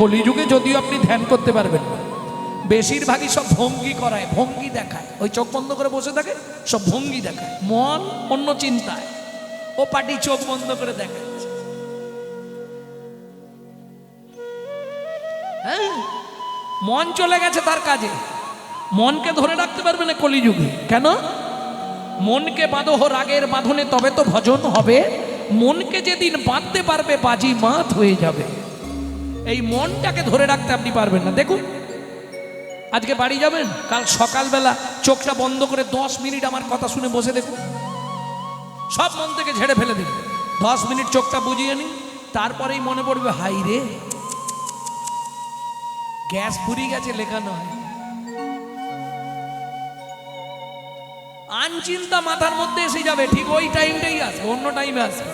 কলিযুগে যদিও আপনি ধ্যান করতে পারবেন না, বেশিরভাগই সব ভঙ্গি করায়, ভঙ্গি দেখায়। ওই চোখ বন্ধ করে বসে থাকে, সব ভঙ্গি দেখায়, মন অন্য চিন্তায়, ও পাটি চোখ বন্ধ করে দেখাচ্ছে। হ্যাঁ, মন চলে গেছে তার কাজে। মনকে ধরে রাখতে পারবে না কলিযুগে। কেন? মনকে বাঁধো রাগের বাঁধনে, তবে তো ভজন হবে। মনকে যেদিন বাঁধতে পারবে, বাজি মাত হয়ে যাবে। এই মনটাকে ধরে রাখতে আপনি পারবেন না। দেখুন, আজকে বাড়ি যাবেন, কাল সকালবেলা চোখটা বন্ধ করে 10 মিনিট আমার কথা শুনে বসে দেখুন, সব মন থেকে ঝেড়ে ফেলে দিন। 10 মিনিট চোখটা বুঝিয়ে নিন, তারপরেই মনে পড়বে, হাই রে, গ্যাস ফুরিয়ে গেছে, লেখা নয়। আনচিন্তা মাথার মধ্যে এসে যাবে, ঠিক ওই টাইমটাই আসবে, অন্য টাইমে আসবে।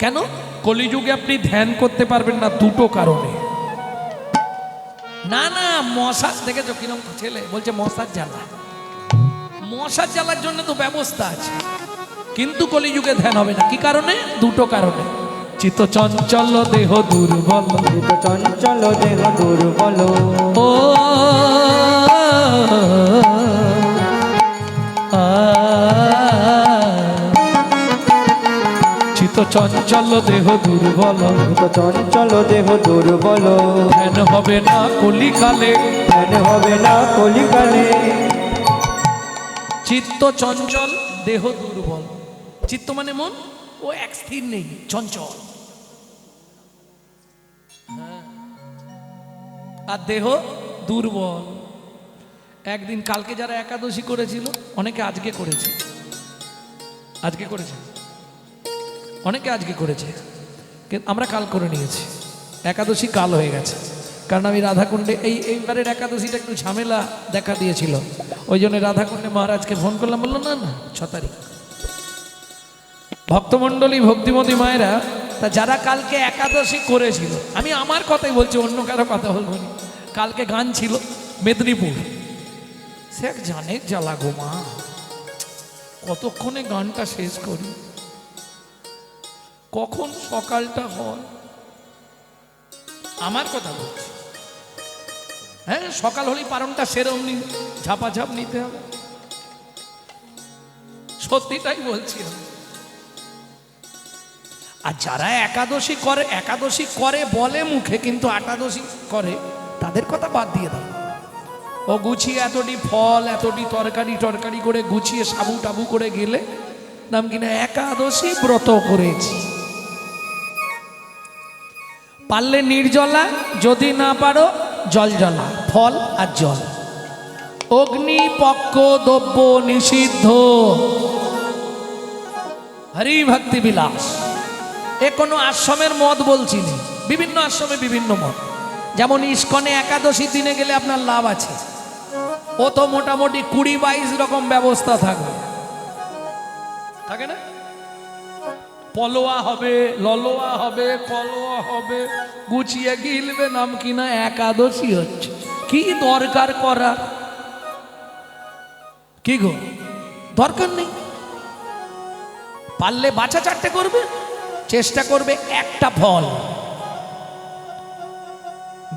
কেন? কলিযুগে আপনি ধ্যান করতে পারবেন না দুটো কারণে। না না, মশার দেখেছো কিরকম ছেলে বলছে মশার জ্বালা, মশার জ্বালার জন্য তো ব্যবস্থা আছে, কিন্তু কলিযুগে ধ্যান হবে না। কি কারণে? দুটো কারণে। চিত্ত চঞ্চল দেহ দুর্বল, চিত্ত চঞ্চল দেহ দুর্বল, ও চিত্ত চঞ্চল দেহ দুর্বল, চিত্ত চঞ্চল দেহ দুর্বল, ধ্যান হবে না কলিকালে, ধ্যান হবে না কলিকালে। চিত্ত চঞ্চল দেহ দুর্বল। চিত্ত মানে মন, ও এক স্থির নেই, চঞ্চল। আর দেহ দুর্বল। একদিন কালকে যারা একাদশী করেছিল, অনেকে আজকে করেছে, আজকে করেছে, অনেকে আজকে করেছে, কিন্তু আমরা কাল করে নিয়েছি। একাদশী কাল হয়ে গেছে, কারণ আমি রাধাকুণ্ডে এইবারের একাদশীটা একটু ঝামেলা দেখা দিয়েছিল, ওই জন্য রাধাকুণ্ডে মহারাজকে ফোন করলাম, বললো না না 6 তারিখ। ভক্তমণ্ডলী, ভক্তিমতী মায়েরা, তা যারা কালকে একাদশী করেছিল, আমি আমার কথাই বলছি, অন্য কারো কথা বলবো না। কালকে গান ছিল মেদিনীপুর, সে এক জানের জ্বালা গো মা, কতক্ষণে গানটা শেষ করি, কখন সকালটা হয়, আমার কথা বলছি। হ্যাঁ, সকাল হলেই পারণটা সেরম ঝাপাঝাপ নিতে হবে, সত্যিটাই বলছি। আর যারা একাদশী করে বলে মুখে, কিন্তু একাদশী করে, তাদের কথা বাদ দিয়ে দাও। ও গুছিয়ে এতটি ফল, এতটি তরকারি করে গুছিয়ে সাবু টাবু করে গেলে নাম কিনা একাদশী ব্রত করেছি। পারলে নির্জলা, যদি না পারো জল জ্বলা, ফল আর জল। অগ্নি পক্ষ দ্রব্য নিষিদ্ধ, হরি ভক্তি বিলাস। এ কোনো আশ্রমের মত বলছি না, বিভিন্ন আশ্রমে বিভিন্ন মত। যেমন ইস্কনে একাদশী দিনে গেলে আপনার লাভ আছে, ও তো মোটামুটি 20-22 রকম ব্যবস্থা থাকবে, থাকে না? পলোয়া হবে, ললোয়া হবে, কলোয়া হবে, গুছিয়ে গিলবে, নাম কিনা একাদশী হচ্ছে। কি দরকার করা? কি গো, দরকার নেই। পারলে বাছা 4টে করবে, চেষ্টা করবে একটা ফল,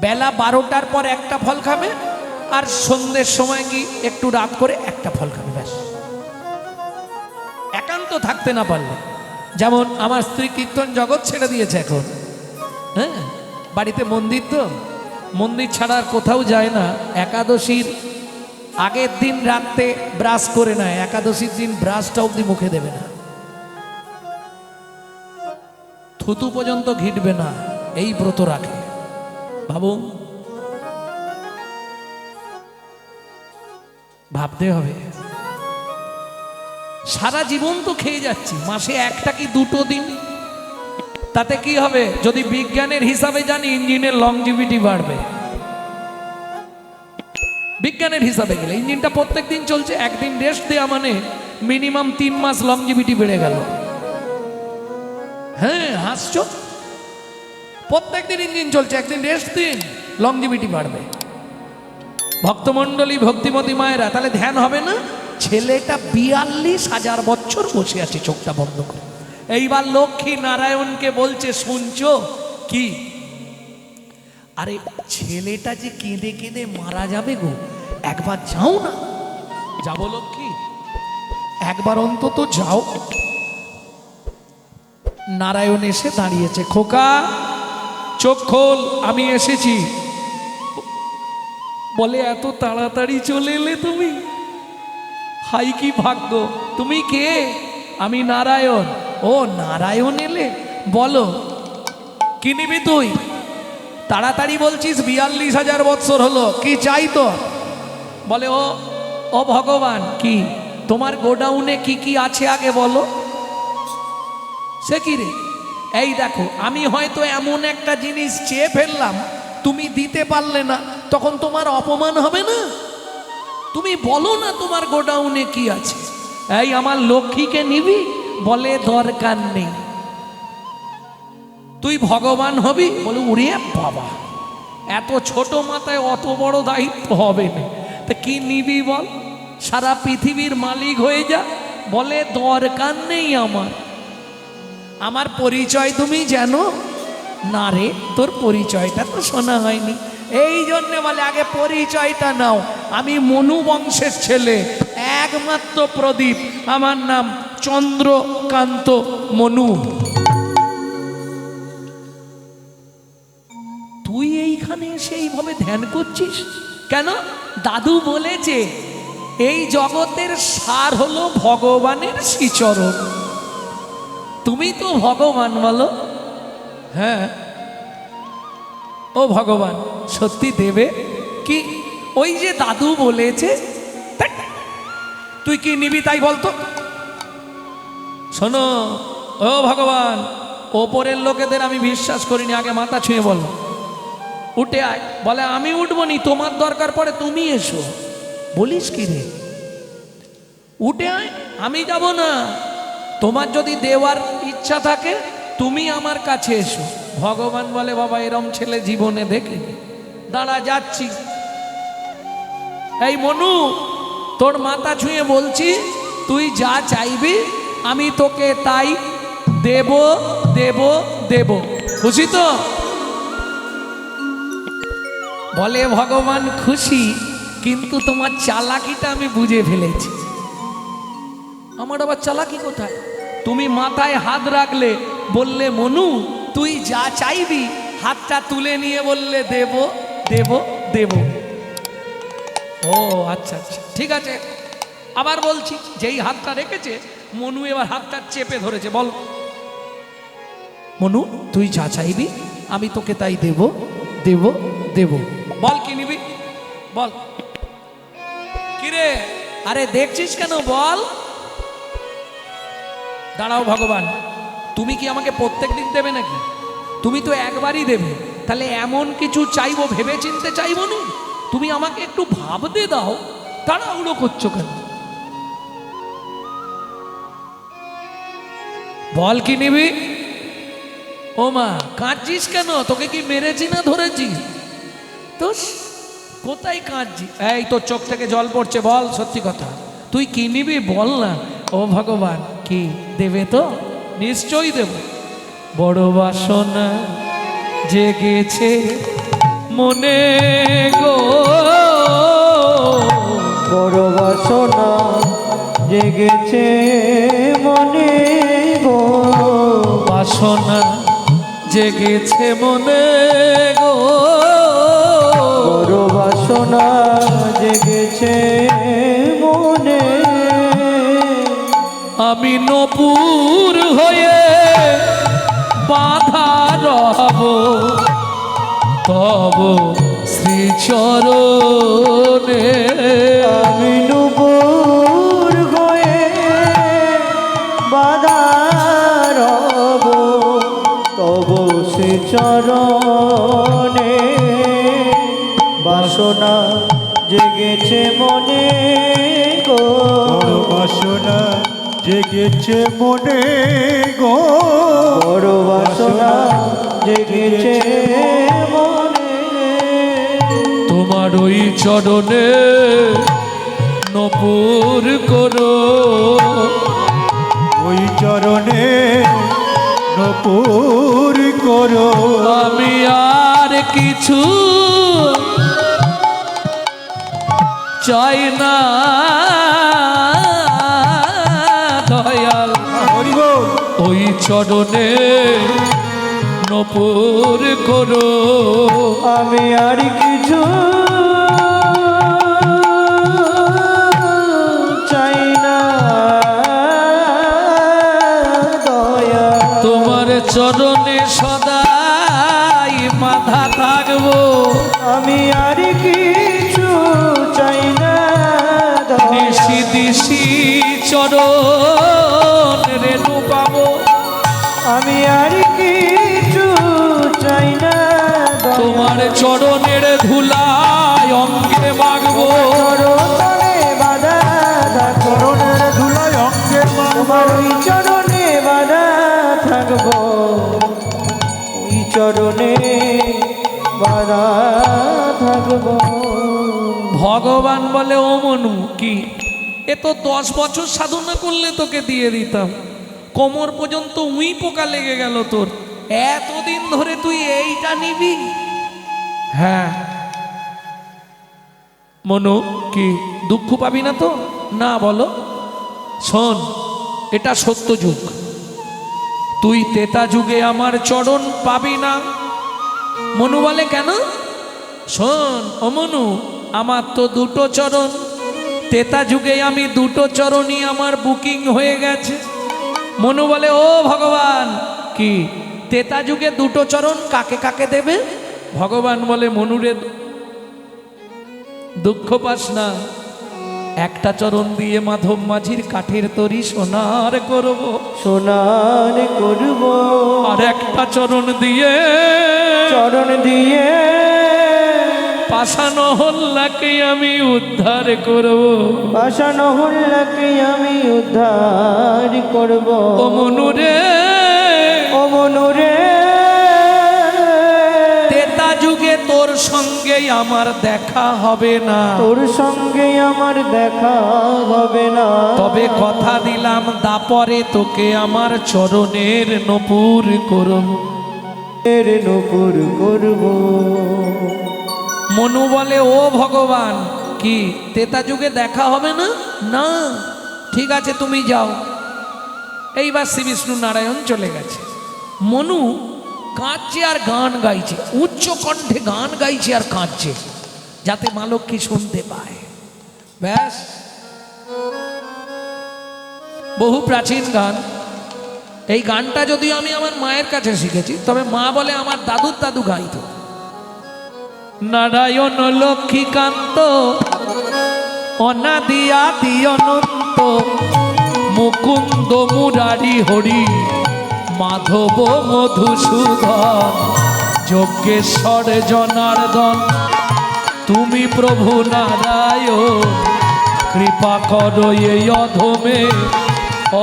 বেলা 12টার পর একটা ফল খাবে, আর সন্ধ্যের সময় কি একটু রাত করে একটা ফল খাবে, ব্যাস। একান্ত থাকতে না পারলে, যেমন আমার স্ত্রী কীর্তন জগৎ ছেড়ে দিয়েছে এখন। হ্যাঁ, বাড়িতে মন্দির, তো মন্দির ছাড়া আর কোথাও যায় না। একাদশীর আগের দিন রাতে ব্রাশ করে নেয়, একাদশীর দিন ব্রাশটা অবধি মুখে দেবে না, থুতু পর্যন্ত ঘিটবে না, এই ব্রত রাখে। ভাবো, ভাবতে হবে। সারা জীবন তো খেয়ে যাচ্ছি, মাসে একটা কি 2টো দিন, তাতে কি হবে? যদি বিজ্ঞানের হিসাবে জানি, ইঞ্জিনের লংজিভিটি বাড়বে। বিজ্ঞানের হিসাবে গেলে ইঞ্জিনটা প্রত্যেক দিন চলছে, একদিন রেস্ট দেওয়া মানে মিনিমাম 3 মাস লংজিভিটি বেড়ে গেল। হ্যাঁ, হাসছো, প্রত্যেক দিন ইঞ্জিন চলছে, একদিন রেস্ট দিন, লংজিভিটি বাড়বে। ভক্তমণ্ডলী, ভক্তিমতী মায়েরা, তাহলে ধ্যান হবে না। ছেলেটা 42,000 বছর বসে আছে চোখটা বন্ধ করে। এইবার লক্ষ্মী নারায়ণকে বলছে, শুনছো কি? আরে ছেলেটা যে কেঁদে কেঁদে মারা যাবে গো, একবার যাও না। যাবো লক্ষ্মী, একবার অন্তত যাও। নারায়ণ এসে দাঁড়িয়েছে। খোকা চোখ খোল, আমি এসেছি। বলে এত তাড়াতাড়ি চলে এলে তুমি? হাই কি ভাগ্য। তুমি কে? আমি নারায়ণ। ও নারায়ণ এলে, বলো কি নিবি তুই? তাড়াতাড়ি বলছিস, 42,000 বৎসর হলো, কি চাই তো? বলে ও ভগবান, কি তোমার গোডাউনে কি কি আছে আগে বলো। সে কি রে? এই দেখো, আমি হয়তো এমন একটা জিনিস চেয়ে ফেললাম, তুমি দিতে পারলে না, তখন তোমার অপমান হবে না? তুমি বলো না তোমার গোডাউনে কি আছে। এই আমার লক্ষ্মীকে নিবি? বলে দরকার নেই। তুই ভগবান হবি? বলে উড়ে বাবা, এত ছোট মাথায় অত বড় দায়িত্ব হবে না। তা কি নিবি বল? সারা পৃথিবীর মালিক হয়ে যা। বলে দরকার নেই আমার। আমার পরিচয় তুমি জানো না রে? তোর পরিচয়টা তো শোনা হয়নি, এই জন্য বলে আগে পরিচয়টা নাও। আমি মনু বংশের ছেলে, একমাত্র প্রদীপ, আমার নাম চন্দ্রকান্ত মনু। তুই এইখানে এসে এইভাবে ধ্যান করছিস কেন? দাদু বলেছে এই জগতের সার হলো ভগবানের শ্রীচরণ। তুমি তো ভগবান, বলো। হ্যাঁ, ও ভগবান সত্যি দেবে কি? ওই যে দাদু বলেছে। তুই কি নিবি তাই বলতো? শোনো ও ভগবান, ওপরের লোকেদের আমি বিশ্বাস করিনি, আগে মাথা ছুঁয়ে বল, উঠে আয়। বলে আমি উঠবো নি, তোমার দরকার পড়ে তুমি এসো। বলিস কি রে? উঠে আয়, আমি যাব না। তোমার যদি দেওয়ার ইচ্ছা থাকে তুমি আমার কাছে এসো। ভগবান বলে বাবা এরম ছেলে জীবনে দেখিনি, দাঁড়া যাচ্ছি। এই মনু, তোর মাথা ছুঁয়ে বলছি, তুই যা চাইবি আমি তোকে তাই দেব দেব দেব। খুশি তো? বলে ভগবান খুশি, কিন্তু তোমার চালাকিটা আমি বুঝে ফেলেছি। আমার আবার চালাকি কোথায়? তুমি মাথায় হাত রাখলে, বললে মনু তুই যা চাইবি, হাতটা তুলে নিয়ে বললে দেব দেব দেব। ও আচ্ছা আচ্ছা, ঠিক আছে। আবার বলছি, যেই হাতটা রেখেছে মনু এবার হাতটা চেপে ধরেছে। বল মনু তুই যা চাইবি আমি তোকে তাই দেব দেব দেব। বল কি নিবি বল। কিরে আরে দেখছিস কেন? বল। দাঁড়াও ভগবান, তুমি কি আমাকে প্রত্যেক দিন দেবে নাকি? তুমি তো একবারই দেবে, তাহলে এমন কিছু চাইবো ভেবে চিনতে চাইবো না? তুমি আমাকে একটু ভাবতে দাও, তাড়াহুড়ো করছো কেন? বল কি নিবি? ও মা কাঁদছিস কেন? তোকে কি মেরেছি না ধরেছি? তো কোথায় কাঁদছিস? এই তোর চোখ থেকে জল পড়ছে, বল সত্যি কথা, তুই কি নিবি বল না। ও ভগবান কি দেবে তো? নিশ্চয়ই দেব। বড় বাসনা জেগেছে মনে গো, বড় বাসনা জেগেছে মনে গো, বাসনা জেগেছে মনে গো, বড় বাসনা জেগেছে মনে। আমি নপুর হয়ে বাধা রব তব শ্রীচরণে। আমি নূপুর হয়ে বাধা রব তব সে চরণে। বাসনা জেগেছে মনে গো, বড় বাসনা জেগেছে মনে গো, বড় বাসনা জেগেছে মনে। তোমার ওই চরণে নপুর করো, ওই চরণে নপুর করো। আমি আর কিছু চাই না দয়াল, হরি বল। ওই চরণে নপুর করো। আমি আর কিছু চাই না দয়া, তোমার চরণে সদাই মাথা থাকবো। আমি আর কিছু চাই না দয়া, নিশি দিশি চরণ রেণু পাবো। আমি আর কিছু চাই না দয়া, তোমার চরণের ধুলায় অঙ্গে মাগবো। চরণে বাধা থাকবো, চরণের ধুলায় অঙ্গে তোমার ওই চরণে বাধা থাকবো, ওই চরণে বাধা থাকবো। ভগবান বলে, ও মনু, কি এ তো 10 বছর সাধনা করলে তোকে দিয়ে দিতাম, কোমর পর্যন্ত উই পোকা লেগে গেল তোর, এতদিন ধরে তুই এইটা নিবি? হ্যাঁ মনু, কি দুঃখ পাবি না তো? না, বলো। শোন, এটা সত্য যুগ, তুই তেতা যুগে আমার চরণ পাবি না। মনু বলে, কেন? শোন ও মনু, আমার তো দুটো চরণ, তেতা যুগে আমি দুটো চরণই আমার বুকিং হয়ে গেছে। মনু বলে, ও ভগবান, কি তেতা যুগে দুটো চরণ কাকে কাকে দেবে? ভগবান বলে, মনুরে দুঃখ পাস না, একটা চরণ দিয়ে মাধব মাঝির কাঠের তরি সোনার করব, সোনার করব, আর একটা চরণ দিয়ে চরণ দিয়ে পাষাণ হল্লাকে আমি উদ্ধার করব। পাষাণ হল্লাকে আমি উদ্ধার করব। ও মনুরে, ও মনুরে, তেতা যুগে তোর সঙ্গে আমার দেখা হবে না, তোর সঙ্গে আমার দেখা হবে না, তবে কথা দিলাম দাপরে তোকে আমার চরণের নপুর করব। এর নপুর করব। মনু বলে, ও ভগবান, কি তেতা যুগে দেখা হবে না? না, ঠিক আছে, তুমি যাও। এইবার শ্রী বিষ্ণু নারায়ণ চলে গেছে। মনু কাঁদছে আর গান গাইছে, উচ্চ কণ্ঠে গান গাইছে আর কাঁদছে, যাতে মা লক্ষ্মী শুনতে পায়। ব্যাস, বহু প্রাচীন গান। এই গানটা যদিও আমি আমার মায়ের কাছে শিখেছি, তবে মা বলে আমার দাদুর দাদু গাইতো। নারায়ণ লক্ষ্মীকান্ত অনাদি আদি অনন্ত, মুকুন্দ মুরারি হরি মাধব মধুসূদন, যজ্ঞেশ্বর জনার্দন তুমি প্রভু নারায়ণ, কৃপা করো এই অধমে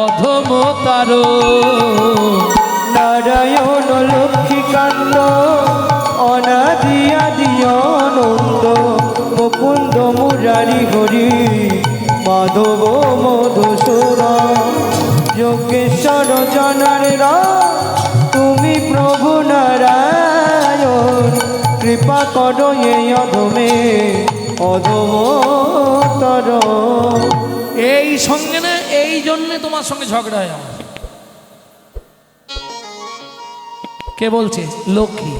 অধম তারো। নারায়ণ লক্ষ্মীকান্ত অনাদি আদি অনন্ত, মুকুন্দ মুরারি হরি মাধব মধুসূদন, যোগেশ্বর জনার্দন তুমি প্রভু নারায়ণ, কৃপা করো এই অধমে অধমতর। এই সঙ্গে না, এই জন্যে তোমার সঙ্গে ঝগড়া হয় আমার। কে বলছে? লক্ষ্মী।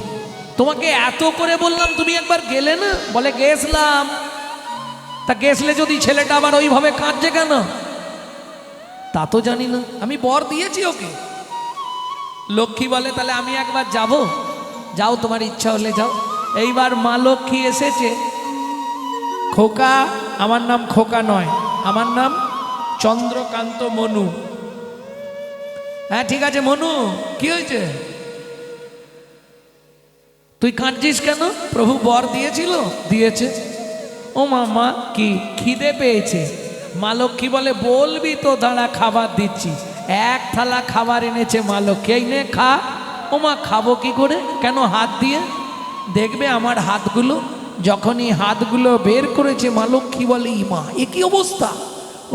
তোমাকে এত করে বললাম, তুমি একবার গেলে না? বলে, গেছলাম। তা গেছলে যদি ছেলেটা আবার ওইভাবে কাঁদছে কেন? তা তো জানি না, আমি বর দিয়েছি ওকে। লক্ষ্মী বলে, তাহলে আমি একবার যাব। যাও, তোমার ইচ্ছা হলে যাও। এইবার মা লক্ষ্মী এসেছে। খোকা, আমার নাম খোকা নয়, আমার নাম চন্দ্রকান্ত মনু। হ্যাঁ ঠিক আছে মনু, কি হয়েছে? তুই কাঁদছিস কেন? প্রভু বর দিয়েছিল? দিয়েছে। ও মামা, কি খিদে পেয়েছে? মা লক্ষ্মী বলে, বলবি তো, দাঁড়া খাবার দিচ্ছি। এক থালা খাবার এনেছে মা লক্ষ্মী, এই নে খা। ও মা, খাবো কি করে? কেন? হাত দিয়ে দেখবে আমার হাতগুলো। যখনই হাতগুলো বের করেছে মা লক্ষ্মী বলে, ই মা, এ কি অবস্থা?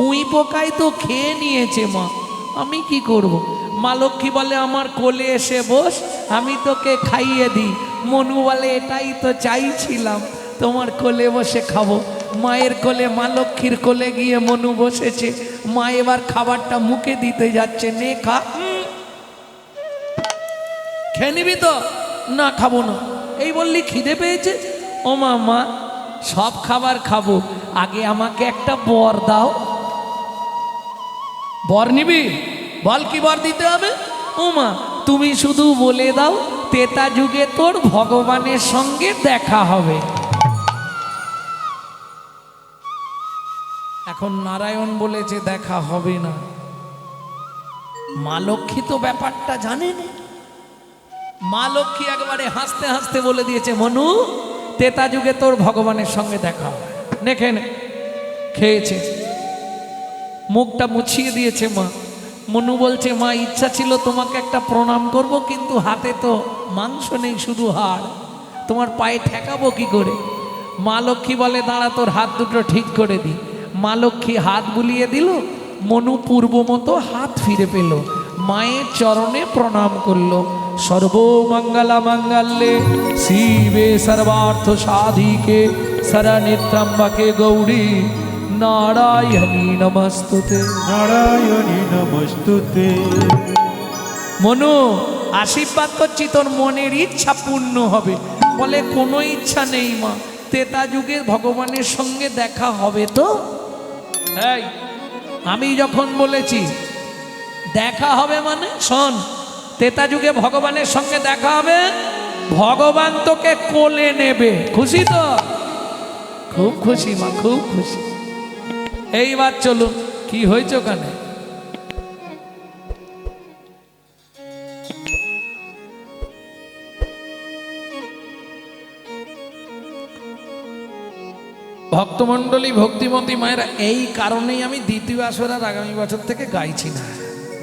উই পোকায় তো খেয়ে নিয়েছে মা, আমি কি করব? মা লক্ষ্মী বলে, আমার কোলে এসে বস, আমি তোকে খাইয়ে দিই। মনু বলে এটাই তো চাইছিলাম, তোমার কোলে বসে খাবো। মায়ের কোলে, মা লক্ষ্মীর কোলে গিয়ে মনু বসেছে। মা এবার খাবারটা মুখে দিতে যাচ্ছে, নে খা। খেয়ে নিবি তো? না খাবো না। এই বললি খিদে পেয়েছে? ও মা, মা সব খাবার খাবো, আগে আমাকে একটা বর দাও। বর নিবি? বল কি বর দিতে হবে? ও মা তুমি শুধু বলে দাও, তেতা যুগে তোর ভগবানের সঙ্গে দেখা হবে। এখন নারায়ণ বলেছে দেখা হবে না। মা লক্ষ্মী তো ব্যাপারটা জানেন। মা লক্ষ্মী একবারে হাসতে হাসতে বলে দিয়েছে, মনু তেতা যুগে তোর ভগবানের সঙ্গে দেখা হবে, নে খেয়ে নে। খেয়েছে, মুখটা মুছিয়ে দিয়েছে মা। মনু বলছে, মা ইচ্ছা ছিল তোমাকে একটা প্রণাম করব, কিন্তু হাতে তো মাংস নেই, শুধু হাড়, তোমার পায়ে ঠেকাবো কি করে? মা লক্ষ্মী বলে, দাঁড়া তোর হাত দুটো ঠিক করে দি। মা লক্ষ্মী হাত বুলিয়ে দিল, মনু পূর্ব মতো হাত ফিরে পেল, মায়ের চরণে প্রণাম করলো। সর্বমঙ্গলা মঙ্গলে শিবে সর্বার্থ সাধিকে শরণ্যে ত্র্যম্বকে গৌরী নারায়ণী নমস্তুতে। নারায়ণী নমস্তুতে। মনু আশীর্বাদ করছি, তোর মনের ইচ্ছা পূর্ণ হবে। বলে কোনো ইচ্ছা নেই মা, তেতা যুগে ভগবানের সঙ্গে দেখা হবে তো। এই আমি যখন বলেছি দেখা হবে, মানে শোন, তেতা যুগে ভগবানের সঙ্গে দেখা হবে, ভগবান তোকে কোলে নেবে। খুশি তো? খুব খুশি মা, খুব খুশি। এইবার চলুন, কি হয়েছে ওখানে? ভক্তমণ্ডলী, ভক্তিমতী মায়েরা, এই কারণেই আমি দ্বিতীয় আসর আর আগামী বছর থেকে গাইছি না।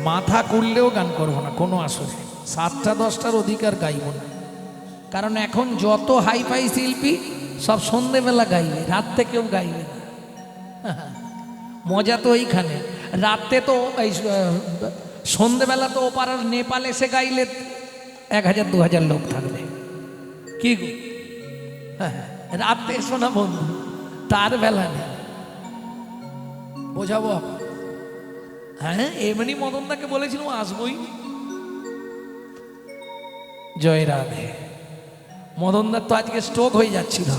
মাথা কুললেও গান করবো না কোনো আসরে, 7টা 10টার অধিকার গাইব না। কারণ এখন যত হাইফাই শিল্পী সব সন্ধেবেলা গাইবে, রাত্রে কেউ গাইবে না। মজা তো এইখানে, রাত্রে তো এই সন্ধেবেলা তো ও পাড়ার নেপাল এসে গাইলে 1000-2000 লোক থাকবে। কি গো, রাত্রে এসো না বন্ধু, তার বেলা নেই, বোঝাবো। হ্যাঁ এমনি মদনদাকে বলেছিলাম আসবই। জয় রাধে। মদনদার তো আজকে স্ট্রোক হয়ে যাচ্ছিল।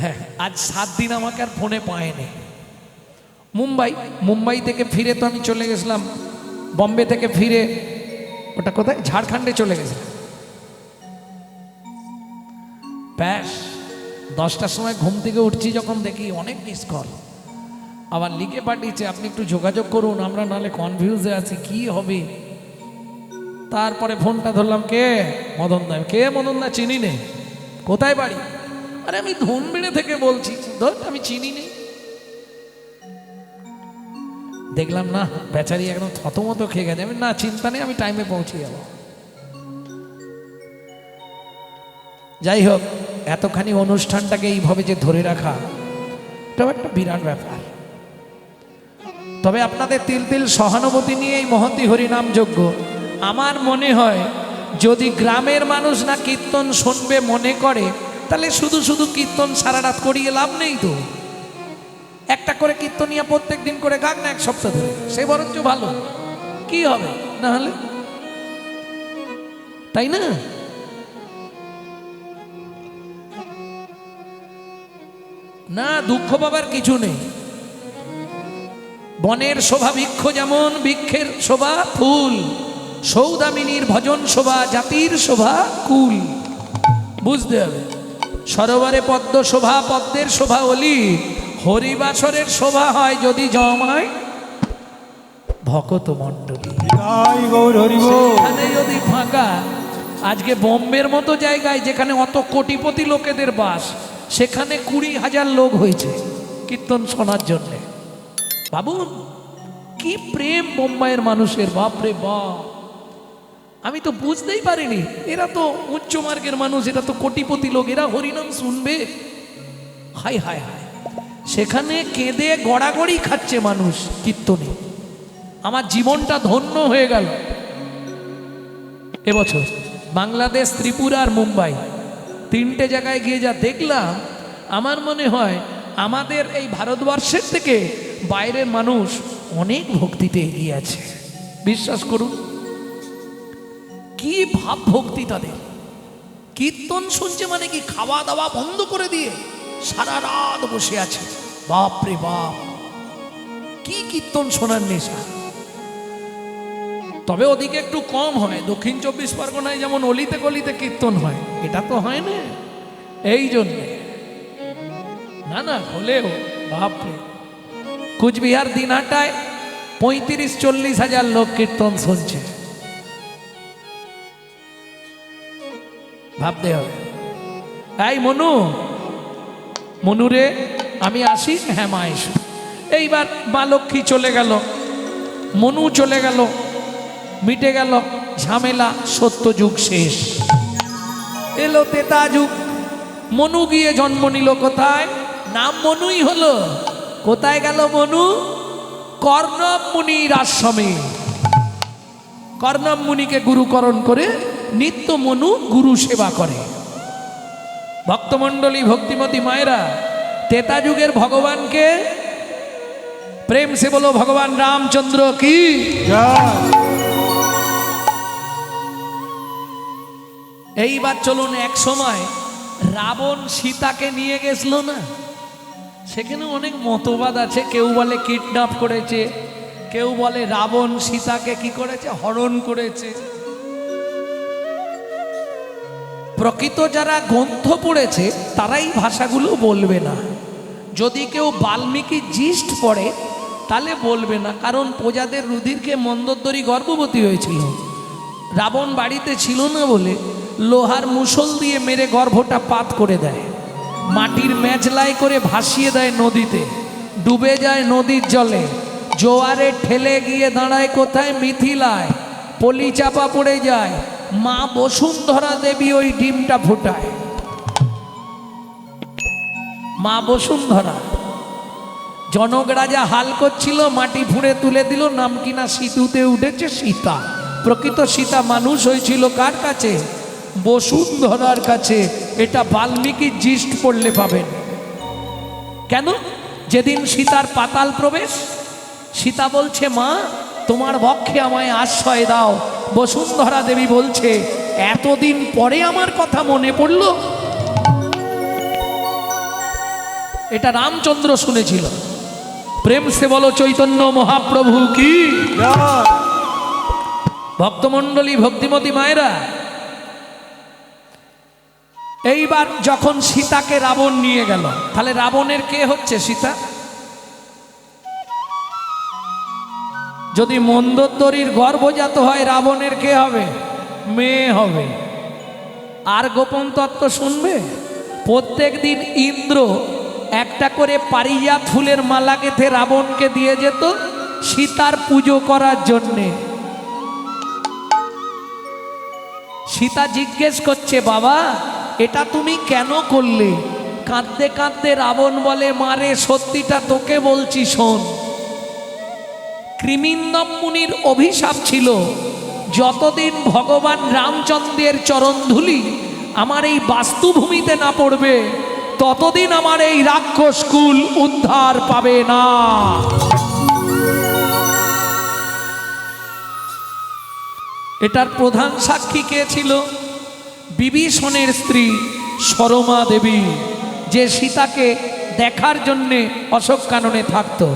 হ্যাঁ আজ 7 দিন আমাকে আর ফোনে পায়নি। মুম্বাই থেকে ফিরে তো আমি চলে গেছিলাম, বম্বে থেকে ফিরে ওটা কোথায়, ঝাড়খণ্ডে চলে গেছিলাম। ব্যাস 10টার সময় ঘুম থেকে উঠছি, যখন দেখি অনেক মিস কল, আবার লিখে পাঠিয়েছে আপনি একটু যোগাযোগ করুন, আমরা নাহলে কনফিউজে আছি কি হবে। তারপরে ফোনটা ধরলাম, কে? মদনদা। কে মদনদা? চিনি নেই। কোথায় বাড়ি? আরে আমি ধনবেড়ে থেকে বলছি। ধর আমি চিনি নেই। দেখলাম না বেচারি একদম থতমতো খেয়ে গেছে। আমি না চিন্তা নেই, আমি টাইমে পৌঁছে যাব। যাই হোক, এতখানি অনুষ্ঠানটাকে এইভাবে যে ধরে রাখা, এটাও একটা বিরাট ব্যাপার। তবে আপনাদের তিল তিল সহানুভূতি নিয়ে এই মহতী হরিনাম যজ্ঞ, আমার মনে হয় যদি গ্রামের মানুষ না কীর্তন শুনবে মনে করে, তাহলে শুধু শুধু কীর্তন সারা রাত করিয়ে লাভ নেই তো। একটা করে কীর্তনিয়া প্রত্যেক দিন করে গাক না 1 সপ্তাহ ধরে, সে বরঞ্চ ভালো। কি হবে না হলে, তাই না? না দুঃখ পাবার কিছু নেই। বনের শোভা বৃক্ষ যেমন, বৃক্ষের শোভা ফুল, সৌদামিনীর ভজন শোভা, জাতির শোভা কুল। বুঝতে হবে। সরোবরে পদ্ম শোভা, পদ্মের শোভা অলি, হরিবাসরের শোভা হয় যদি জমায় ভকত মণ্ডলী। জয় গৌর হরি বল। সেখানে যদি ফাঁকা, আজকে বোম্বের মতো জায়গায় যেখানে অত কোটিপতি লোকেদের বাস, সেখানে 20,000 লোক হয়েছে কীর্তন শোনার জন্যে। ভাবুন কি প্রেম বোম্বাইয়ের মানুষের, বাপরে বাপ। আমি তো বুঝতেই পারিনি, এরা তো উচ্চ মার্গের মানুষ, এরা তো কোটিপতি লোক, এরা হরিনাম শুনবে। হায় হায় হায়, সেখানে কেঁদে গড়াগড়ি খাচ্ছে মানুষ কীর্তনে। আমার জীবনটা ধন্য হয়ে গেল এবছর। বাংলাদেশ, ত্রিপুরা আর মুম্বাই, তিনটে জায়গায় গিয়ে যা দেখলাম, আমার মনে হয় আমাদের এই ভারতবর্ষের থেকে বাইরের মানুষ অনেক ভক্তিতে এগিয়ে আছে। বিশ্বাস করুন, কি ভাব ভক্তি তাদের। কীর্তন শুনছে মানে কি, খাওয়া দাওয়া বন্ধ করে দিয়ে সারা রাত বসে আছে। বাপ রে বাপ, কি কীর্তন শোনার নেশা। তবে ওদিকে একটু কম হয়, দক্ষিণ 24 পরগনায় যেমন অলিতে গলিতে কীর্তন হয়, এটা তো হয় না। এই জন্যে না না হলেও বাপরে, কুচবিহার দিনহাটায় 35-40 হাজার লোক কীর্তন শুনছে, ভাবতে হবে। এই মনুরে আমি আসি, হ্যাঁ মা এসো। এইবার মা লক্ষ্মী চলে গেল, মনু চলে গেল, মিটে গেল ঝামেলা, সত্যযুগ শেষ, এলো তেতা যুগ। মনু গিয়ে জন্ম নিল কোথায়? নাম মনুই হলো। কোথায় গেল মনু? কর্ণব মুনির আশ্রমে। কর্ণব মুনিকে গুরুকরণ করে নিত্য মনু গুরু সেবা করে। ভক্তমণ্ডলী, ভক্তিমতী মায়েরা, তেতা যুগের ভগবানকে প্রেম সে বলো ভগবান রামচন্দ্র কি। জয়। এইবার চলুন, এক সময় রাবণ সীতাকে নিয়ে গেছিল না, সেখানে অনেক মতবাদ আছে। কেউ বলে কিডন্যাপ করেছে, কেউ বলে রাবণ সীতাকে কি করেছে, হরণ করেছে। প্রকৃত যারা গ্রন্থ পড়েছে তারাই ভাষাগুলো বলবে না। যদি কেউ বাল্মীকি জিস্ট পড়ে তাহলে বলবে না, কারণ প্রজাদের রুধিরকে মন্দোদরী গর্ভবতী হয়েছিল। রাবণ বাড়িতে ছিল না বলে লোহার মুষল দিয়ে মেরে গর্ভটা পাত করে দেয়, মাটির মেজলাই করে ভাসিয়ে দেয় নদীতে, ডুবে যায় নদীর জলে। জোয়ারে ঠেলে গিয়ে দাঁড়ায় কোথায়? মিথিলায়। পলি চাপা পড়ে যায়, মা বসুন্ধরা দেবী ওই ডিমটা ফোটায়। মা বসুন্ধরা, জনক রাজা হাল করছিল, মাটি ফুঁড়ে তুলে দিল, নাম কিনা সিঁতুতে উঠেছে সীতা। প্রকৃত সীতা মানুষ হয়েছিল কার কাছে? বসুন্ধরার কাছে। এটা বাল্মীকি জিস্ট পড়লে পাবেন। কেন? যেদিন সীতার পাতাল প্রবেশ, সীতা বলছে মা তোমার বক্ষে আমায় আশ্রয় দাও। বসুন্ধরা দেবী বলছে এতদিন পরে আমার কথা মনে পড়ল। এটা রামচন্দ্র শুনেছিল। প্রেম সে বলো চৈতন্য মহাপ্রভু কি। জয়। ভক্তমণ্ডলী, ভক্তিমতী মায়েরা, এইবার যখন সীতাকে রাবণ নিয়ে গেল, তাহলে রাবণের কে হচ্ছে? সীতা। যদি মন্দোদরীর গর্ভজাত হয়, রাবণের কে হবে? মেয়ে হবে। আর গোপন তত্ত্ব শুনবে? প্রত্যেক দিন ইন্দ্র একটা করে পারিজাত ফুলের মালা গেঁথে রাবণকে দিয়ে যেত সীতার পুজো করার জন্যে। সীতা জিজ্ঞেস করছে বাবা এটা তুমি কেন করলে? কাঁদতে কাঁদতে রাবণ বলে মারে সত্যিটা তোকে বলছি শোন। কৃমিন্দম মুনির অভিশাপ ছিল যতদিন ভগবান রামচন্দ্রের চরণধুলি আমার এই বাস্তুভূমিতে না পড়বে ততদিন আমার এই রাক্ষস কুল উদ্ধার পাবে না। এটার প্রধান সাক্ষী কে ছিল? বিভীষণের স্ত্রী সরমা দেবী, যে সীতাকে দেখার জন্যে অশোক কাননে থাকতো।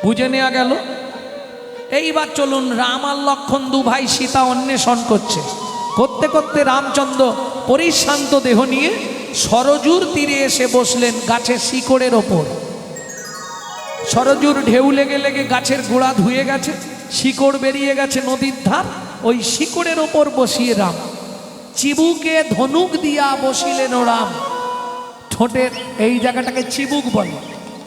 বুঝে নেওয়া গেল। এইবার চলুন, রাম আর লক্ষ্মণ দু ভাই সীতা অন্বেষণ করছে। করতে করতে রামচন্দ্র পরিশ্রান্ত দেহ নিয়ে সরজুর তীরে এসে বসলেন গাছের শিকড়ের ওপর। সরজুর ঢেউ লেগে লেগে গাছের গোড়া ধুয়ে গেছে, শিকড় বেরিয়ে গেছে নদীর ধার। ওই শিকড়ের ওপর বসিয়ে রাম চিবুকে ধনুক দিয়া বসিলেন রাম। ঠোঁটের এই জায়গাটাকে চিবুক বলে।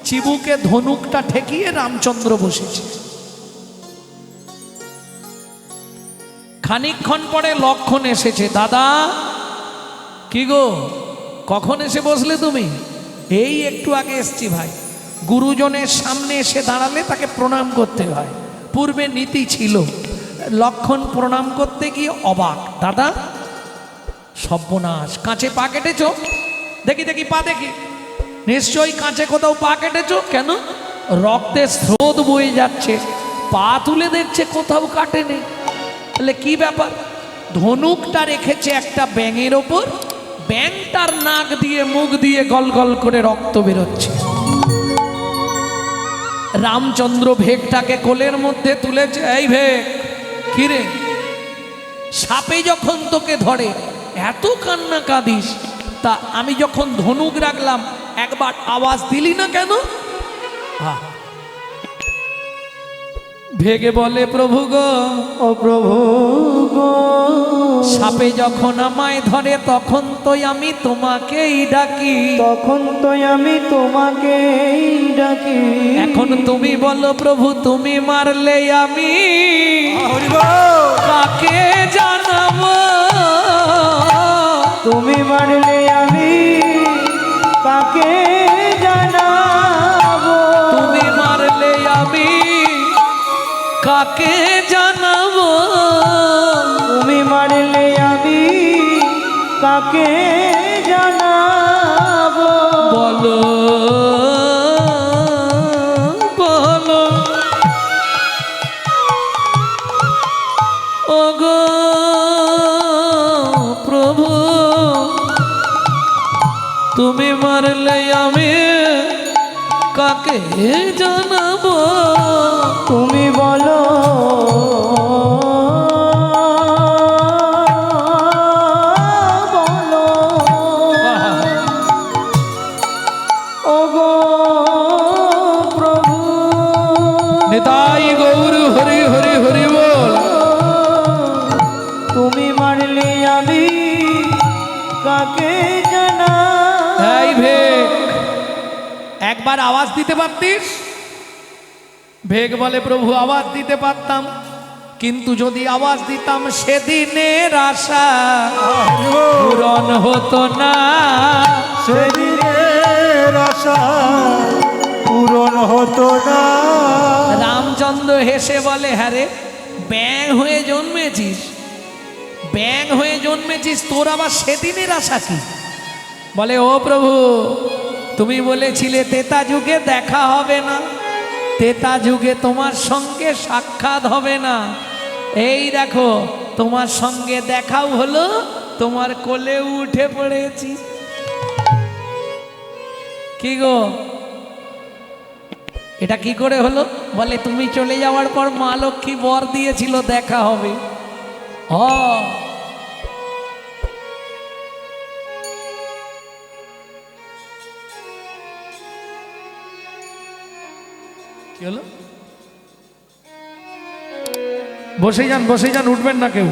চিবুকে ধনুকটা ঠেকিয়ে রামচন্দ্র বসেছে। খানিকক্ষণ পরে লক্ষণ এসেছে। দাদা কি গো, কখন এসে বসলে তুমি? এই একটু আগে এসছি ভাই। গুরুজনের সামনে এসে দাঁড়ালে তাকে প্রণাম করতে হয়, পূর্বে নীতি ছিল। লক্ষণ প্রণাম করতে গিয়ে অবাক, দাদা সর্বনাশ, কাঁচে পা কেটেছো? দেখি দেখি পা দেখি, নিশ্চয়ই কাঁচে কোথাও পা কেটেছো। কেন? রক্তের স্রোত বয়ে যাচ্ছে, পা তুলে দেখছে কোথাও কাটেনি। তাহলে কি ব্যাপার? ধনুকটা রেখেছে একটা ব্যাঙের ওপর, ব্যাঙটার নাক দিয়ে মুখ দিয়ে গল গল করে রক্ত বেরোচ্ছে। রামচন্দ্র ভেগটাকে কোলের মধ্যে তুলেছে, এই ভেগ, কিরে সাপে যখন তোকে ধরে এত কান্না কাঁদিস, তা আমি যখন ধনুক রাখলাম একবার আওয়াজ দিলি না কেন? ভেগে বলে, প্রভু গো, ও প্রভু গো, সাপে যখন আমায় ধরে তখন তো আমি তোমাকেই ডাকি, তখন তো আমি তোমাকেই ডাকি। এখন তুমি বলো প্রভু, তুমি মারলে আমি কাকে জানাবো? তুমি মারলে আমি কাকে জানাবো? তুমি মারলে আমি কাকে জানাবো? তুমি মারলে আমি কাকে জানাবো? বলো বলো ওগো প্রভু, তুমি মারলে আমি কাকে জানাবো? তুমি বলো বলো ওগো প্রভু। নিতাই গৌর হরি হরি হরি বল। তুমি মারলে আমি কাকে জানা? এই ভেগ, একবার আওয়াজ দিতে পারতিস? ভেগ বলে, প্রভু আওয়াজ দিতে পারতাম, কিন্তু যদি আওয়াজ দিতাম সেদিনের আশা পূরণ হতো না। সেদিনের আশা পূরণ হতো না। রামচন্দ্র হেসে বলে, হ্যাঁ রে, ব্যাঙ হয়ে জন্মেছিস, ব্যাঙ হয়ে জন্মেছিস, তোর আবার সেদিনের আশা কি? বলে, ও প্রভু, তুমি বলেছিলে তেতা যুগে দেখা হবে না, তেতা যুগে তোমার সঙ্গে সাক্ষাৎ হবে না। এই দেখো, তোমার সঙ্গে দেখাও হলো, তোমার কোলে উঠে পড়েছি। কি গো, এটা কি করে হলো? বলে, তুমি চলে যাওয়ার পর মা লক্ষ্মী বর দিয়েছিল দেখা হবে। কি হলো? বসে যান, বসে যান, উঠবেন না কেউ।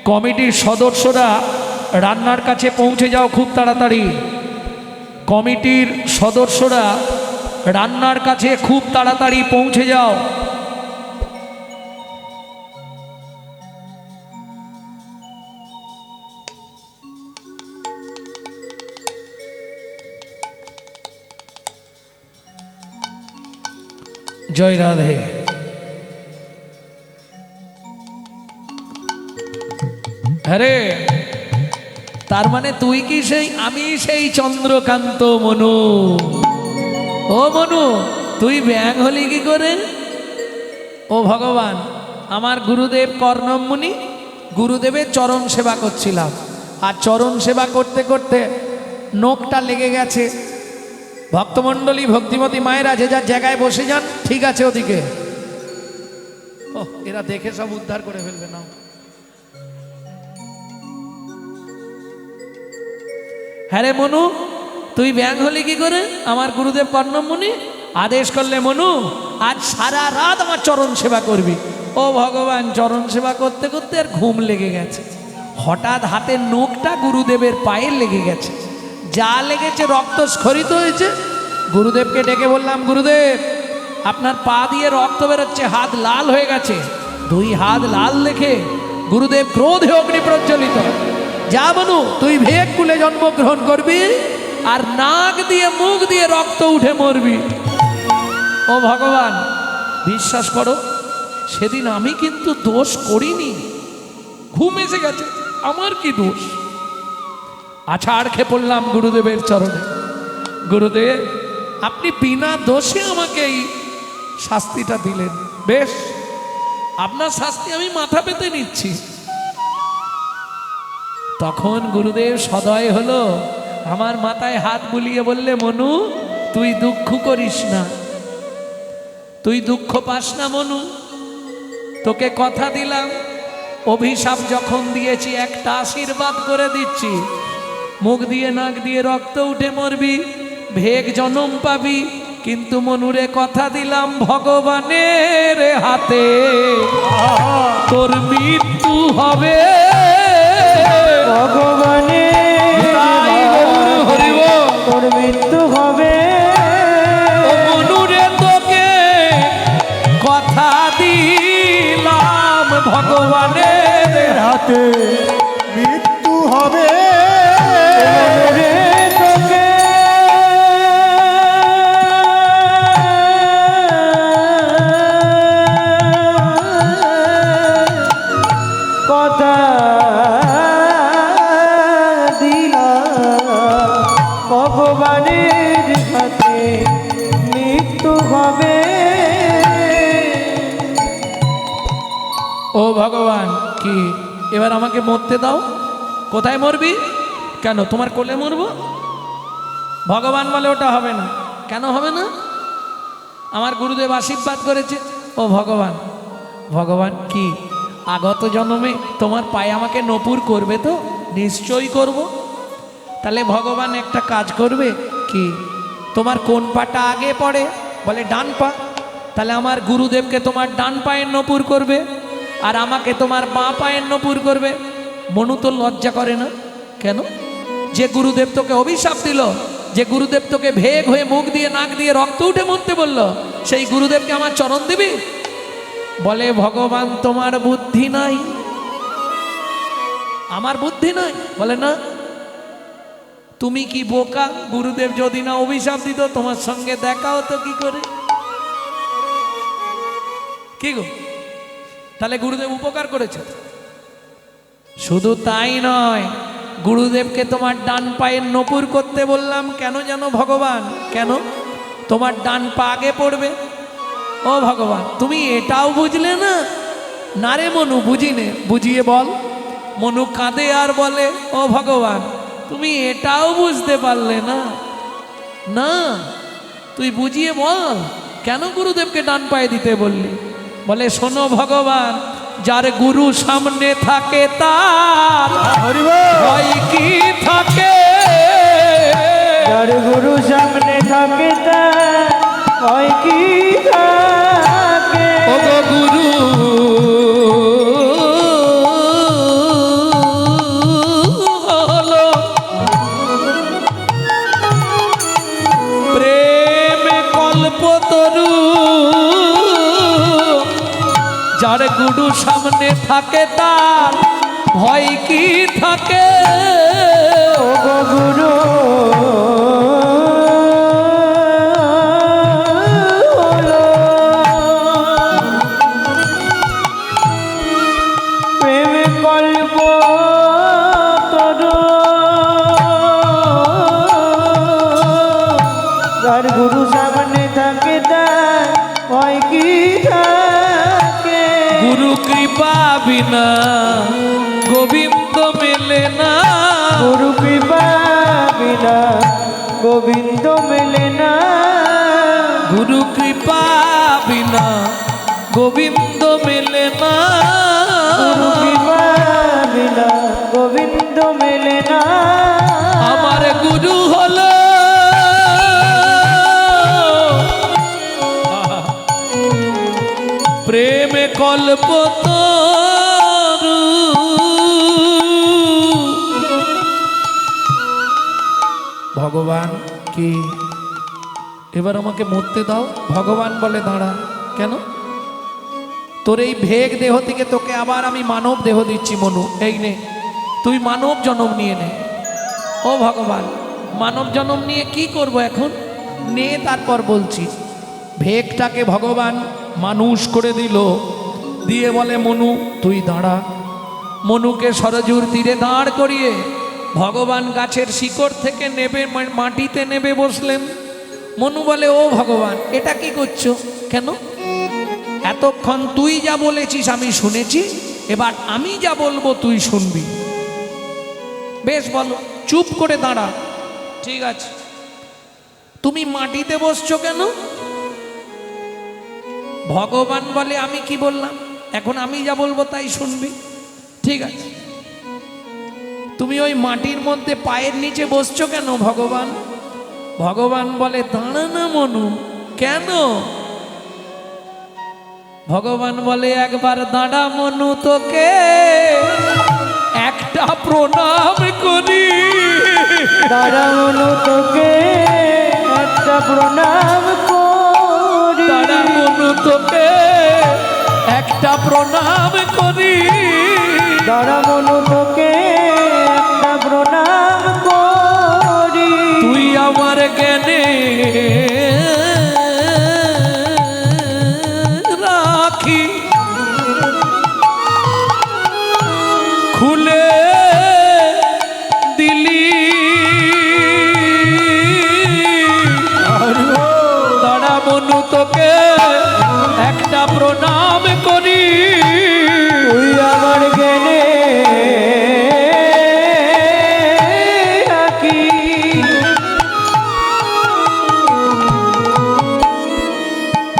কমিটির সদস্যরা রান্নার কাছে পৌঁছে যাও খুব তাড়াতাড়ি। কমিটির সদস্যরা রান্নার কাছে খুব তাড়াতাড়ি পৌঁছে যাও। জয় রাধে। আরে তার মানে তুই কি সেই, আমি সেই চন্দ্রকান্ত মনু? ও মনু, তুই ব্যাঙ হলি কি করে? ও ভগবান, আমার গুরুদেব কর্ণমুনি, গুরুদেবের চরণ সেবা করছিলাম, আর চরণ সেবা করতে করতে নোকটা লেগে গেছে। ভক্তমণ্ডলী, ভক্তিমতী মায়েরা যে যার জায়গায় বসে যান, ঠিক আছে ওদিকে। ও, এরা দেখে সব উদ্ধার করে ফেলবে না। হ্যাঁ রে মনু, তুই ব্যাঙ হলি কি করে? আমার গুরুদেব কর্ণমুনি আদেশ করলে, মনু আজ সারা রাত আমার চরণ সেবা করবি। ও ভগবান, চরণ সেবা করতে করতে আর ঘুম লেগে গেছে। হঠাৎ হাতের নখটা গুরুদেবের পায়ে লেগে গেছে, যা লেগেছে রক্ত স্খলিত হয়েছে। গুরুদেবকে ডেকে বললাম, গুরুদেব আপনার পা দিয়ে রক্ত বেরোচ্ছে, হাত লাল হয়ে গেছে। দুই হাত লাল দেখে গুরুদেব ক্রোধে অগ্নি প্রজ্বলিত। যা বনু তুই ভেগ কুলে জন্মগ্রহণ করবি আর নাক দিয়ে মুখ দিয়ে রক্ত উঠে মরবি। ও ভগবান, বিশ্বাস করো সেদিন আমি কিন্তু দোষ করিনি, ঘুম এসে গেছে, আমার কি দোষ? আছাড় খেয়ে পড়লাম গুরুদেবের চরণে। গুরুদেব, আপনি বিনা দোষে আমাকে এই শাস্তিটা দিলেন, বেশ আপনার শাস্তি আমি মাথা পেতে নিচ্ছি। তখন গুরুদেব সদয় হলো, আমার মাথায় হাত বুলিয়ে বললে, মনু তুই দুঃখ করিস না, তুই দুঃখ পাস না মনু, তোকে কথা দিলাম অভিশাপ যখন দিয়েছি একটা আশীর্বাদ করে দিচ্ছি, মুখ দিয়ে নাক দিয়ে রক্ত উঠে মরবি, ভেগ জনম পাবি, কিন্তু মনুরে কথা দিলাম ভগবানের হাতে তোর মৃত্যু হবে। ভগবানের তাই গৌর হরিব তোর মৃত্যু হবে। ও মনুরে তোকে কথা দিলাম ভগবানের হাতে মৃত্যু হবে। রে তোকে কথা দিলাম ভগবানের হাতে মৃত্যু হবে। ও ভগবান, কি এবার আমাকে মরতে দাও? কোথায় মরবি? কেন তোমার কোলে মরবো? ভগবান বলে ওটা হবে না। কেন হবে না? আমার গুরুদেব আশীর্বাদ করেছে। ও ভগবান, ভগবান কি আগত জন্মে তোমার পায়ে আমাকে নপুর করবে তো? নিশ্চয়ই করব। তাহলে ভগবান একটা কাজ করবে, কি তোমার কোন পাটা আগে পড়ে? বলে ডান পা। তাহলে আমার গুরুদেবকে তোমার ডান পায়ের নপুর করবে আর আমাকে তোমার বাঁ পায়ের নপুর করবে। মনু তো লজ্জা করে না কেন? যে গুরুদেব তোকে অভিশাপ দিল, যে গুরুদেব তোকে ভেগ হয়ে মুখ দিয়ে নাক দিয়ে রক্ত উঠে মরতে বলল, সেই গুরুদেবকে আমার চরণ দিবি? বলে ভগবান তোমার বুদ্ধি নাই। আমার বুদ্ধি নাই? বলে না। তুমি কি বোকা? গুরুদেব যদি না অভিশাপ দিত তোমার সঙ্গে দেখা হতো কি করে? কি গো, তাহলে গুরুদেব উপকার করেছে। শুধু তাই নয়, গুরুদেবকে তোমার ডান পায়ের নপুর করতে বললাম কেন জানো ভগবান? কেন? তোমার ডান পা আগে পড়বে। ও ভগবান, তুমি এটাও বুঝলে না? না রে মনু, বুঝিনে, বুঝিয়ে বল। মনু কাঁদে আর বলে, ও ভগবান তুমি এটাও বুঝতে পারলে না? না, তুই বুঝিয়ে বল কেন গুরুদেবকে ডান পায়ে দিতে বললি? বলে শোনো ভগবান, যার গুরু সামনে থাকে তার ভয় কি থাকে? যার গুরু সামনে থাকে তার ভয় কি থাকে? ও গো গুরু হলো প্রেম কল্পতরু, যার গুরু সামনে থাকে তার ভয় কি থাকে? ও গো গুরু হলো প্রেম কল্প তরু, যার গুরু সামনে থাকে তার ভয় কি থাকে? গুরু কৃপা বিনা গোবিন্দ মেলে না। গুরু কৃপা বিনা গোবিন্দ মেলে না। গুরু কৃপা বিনা গোবিন্দ মেলে না। গুরু কৃপা বিনা গোবিন্দ মেলে না। আমার গুরু হলো প্রেমে কল্পতরু। ভগবান কি এবার আমাকে মরতে দাও? ভগবান বলে দাঁড়া। কেন? তোর এই ভেগ দেহ থেকে তোকে আবার আমি মানব দেহ দিচ্ছি মনু, এই নে তুই মানব জন্ম নিয়ে নে। ও ভগবান, মানব জন্ম নিয়ে কি করব এখন? নে, তারপর বলছি। ভেকটাকে ভগবান মানুষ করে দিল, দিয়ে বলে মনু তুই দাঁড়া। মনুকে সরজুর তীরে দাঁড় করিয়ে ভগবান গাছের শিকড় থেকে নেবে মাটিতে নেবে বসলেন। মনু বলে ও ভগবান, এটা কি করছো? কেন? এতক্ষণ তুই যা বলেছিস আমি শুনেছি, এবার আমি যা বলবো তুই শুনবি। বেশ, বলো। চুপ করে দাঁড়া। ঠিক আছে। তুমি মাটিতে বসছো কেন? ভগবান বলে আমি কি বললাম? এখন আমি যা বলবো তাই শুনবি। ঠিক আছে। তুমি ওই মাটির মধ্যে পায়ের নিচে বসছো কেন ভগবান? ভগবান বলে দাঁড়া না মনু। কেন? ভগবান বলে একবার দাঁড়া মনু, তোকে একটা প্রণাম করি। দাঁড়া মনু, তোকে একটা প্রণাম করি। দাঁড়া মনু, তোকে একটা প্রণাম করি। দাঁড়া মনু, তোকে একটা প্রণাম করি। তুই আমার জ্ঞানে রাখি খুলে দিলি। দাঁড়া মনু, তোকে একটা প্রণাম করি। তুই আমার জ্ঞানে রাখি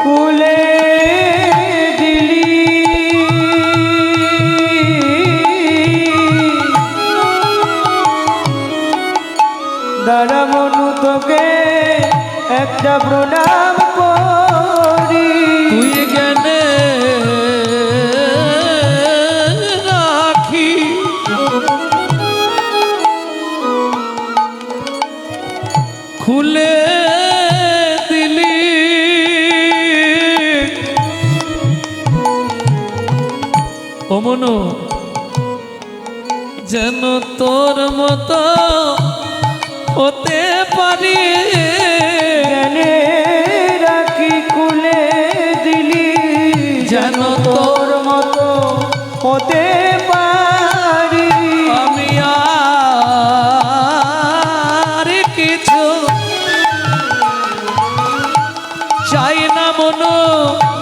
খুলে দিলি। দাঁড়া মনু, তোকে একটা প্রণাম করি। তুই জ্ঞানে রাখি খুলে দিলি। ও মনু, যেন তোর মতো হতে পারি। জ্ঞানে রাখি খুলে দিলি। যেন তোর মতো হতে পারি। আমি আর কিছু চাই না মনু,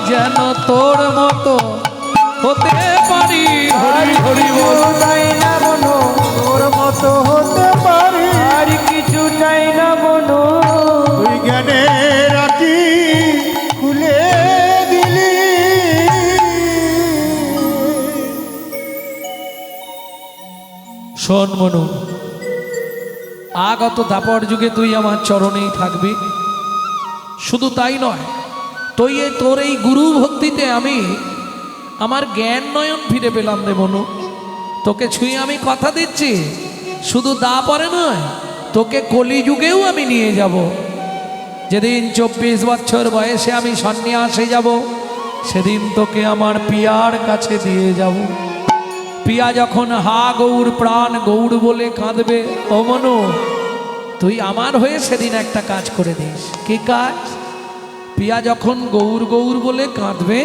যেন তোর মতো হতে পারি। হরি হরি বল। চাই না মনো, তোর মতো হতে পারি। আর কিছু চাই না মনো। তুই জ্ঞানে রাখি খুলে দিলি। শোন মনু, আগত দাপর যুগে তুই আমার চরণেই থাকবি। শুধু তাই নয়, তোর এই গুরু ভক্তিতে আমি আমার জ্ঞান নয়ন ফিরে পেলাম রে মনু। তোকে ছুঁয়ে আমি কথা দিচ্ছি, শুধু দাপরে নয়, তোকে কলিযুগেও আমি নিয়ে যাব। যেদিন 24 বছর বয়সে আমি সন্ন্যাসে যাব, সেদিন তোকে আমার পিয়ার কাছে দিয়ে যাব। পিয়া যখন হা গৌর প্রাণ গৌর বলে কাঁদবে, ও মনু তুই আমার হয়ে সেদিন একটা কাজ করে দিস। কি কাজ? পিয়া যখন গৌর গৌর বলে কাঁদবে,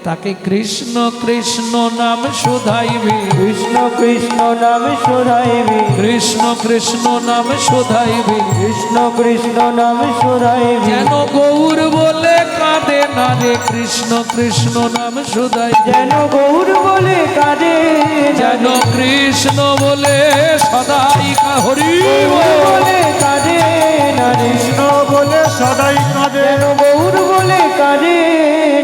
তাকে কৃষ্ণ কৃষ্ণ নাম শোধাইবে। কৃষ্ণ কৃষ্ণ নাম শোধাইবে। কৃষ্ণ কৃষ্ণ নাম শোধাইবে। কৃষ্ণ কৃষ্ণ নাম শোধাইবে। যেন গৌর বলে কাঁদে না রে, কৃষ্ণ কৃষ্ণ নাম শোধাইবে। যেন গৌর বলে কাঁদে, যেন কৃষ্ণ বলে সদাই হরি বলে কাঁদে না রে। কৃষ্ণ বলে সদাই কাঁদে। যেন গৌর বলে কাঁদে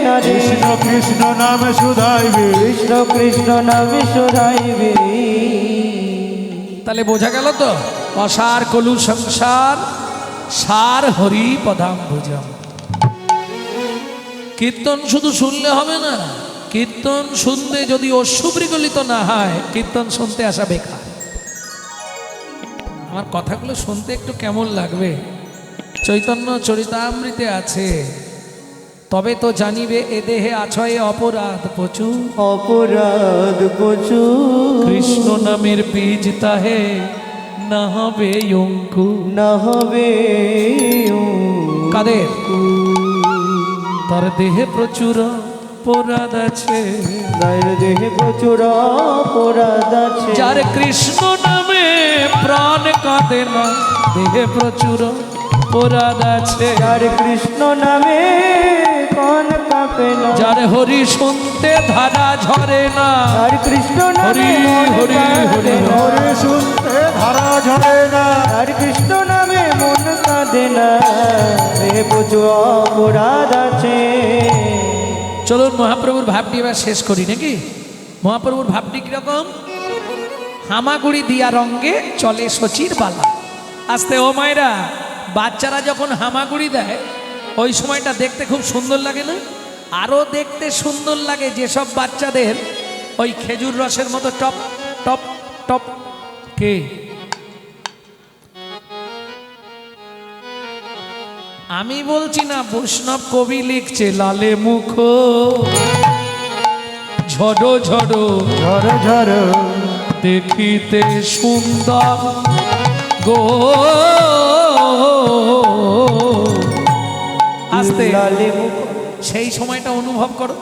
না রে। কৃষ্ণ কৃষ্ণ নামে শুধাইবে। কৃষ্ণ কৃষ্ণ নামে শোধাইবে। তাহলে বোঝা গেল তো, অসার কলু সংসার সার হরি পদাম্বুজম। কীর্তন শুধু শুনলে হবে না, কীর্তন শুনতে যদি অশ্রুবিগলিত না হয়, কীর্তন শুনতে আসা বেকার। আমার কথাগুলো শুনতে একটু কেমন লাগবে? চৈতন্য চরিতামৃতে আছে, তবে তো জানিবে এ দেহে আছয় অপরাধ প্রচুর। অপরাধ প্রচুর, কৃষ্ণ নামের বীজ তাহে না হবে অঙ্কুর। না হবে কাদের? তার দেহে প্রচুর অপরাধ আছে, তার দেহে প্রচুর অপরাধ আছে। যার কৃষ্ণ নামে প্রাণ কাঁদে না, দেহে প্রচুর অপরাধ আছে। যার কৃষ্ণ নামে কোন কাঁপে না, যার হরি শুনতে ধারা ঝরে না। যার কৃষ্ণ নামে হরি, মন হরি, কাঁদে হরি, না, হরে শুনতে ধারা ঝরে না। যার কৃষ্ণ নামে মন কাঁদে না, দেহে প্রচুর অপরাধ আছে। চলুন মহাপ্রভুর ভাবটি এবার শেষ করি নাকি। মহাপ্রভুর ভাবটি কিরকম? হামাগুড়ি দিয়া রঙ্গে চলে শচীর বালা। আস্তে ও মায়েরা, বাচ্চারা যখন হামাগুড়ি দেয় ওই সময়টা দেখতে খুব সুন্দর লাগে না? আরও দেখতে সুন্দর লাগে যেসব বাচ্চাদের ওই খেজুর রসের মতো টপ টপ টপ। কে? আমি বলছি না, বৈষ্ণব কবি লিখছে লালে মুখ ঝড়ো ঝড়ো ঝড় ঝড় দেখিতে সুন্দর গো। আস্তে লালে মুখ, সেই সময়টা অনুভব করো।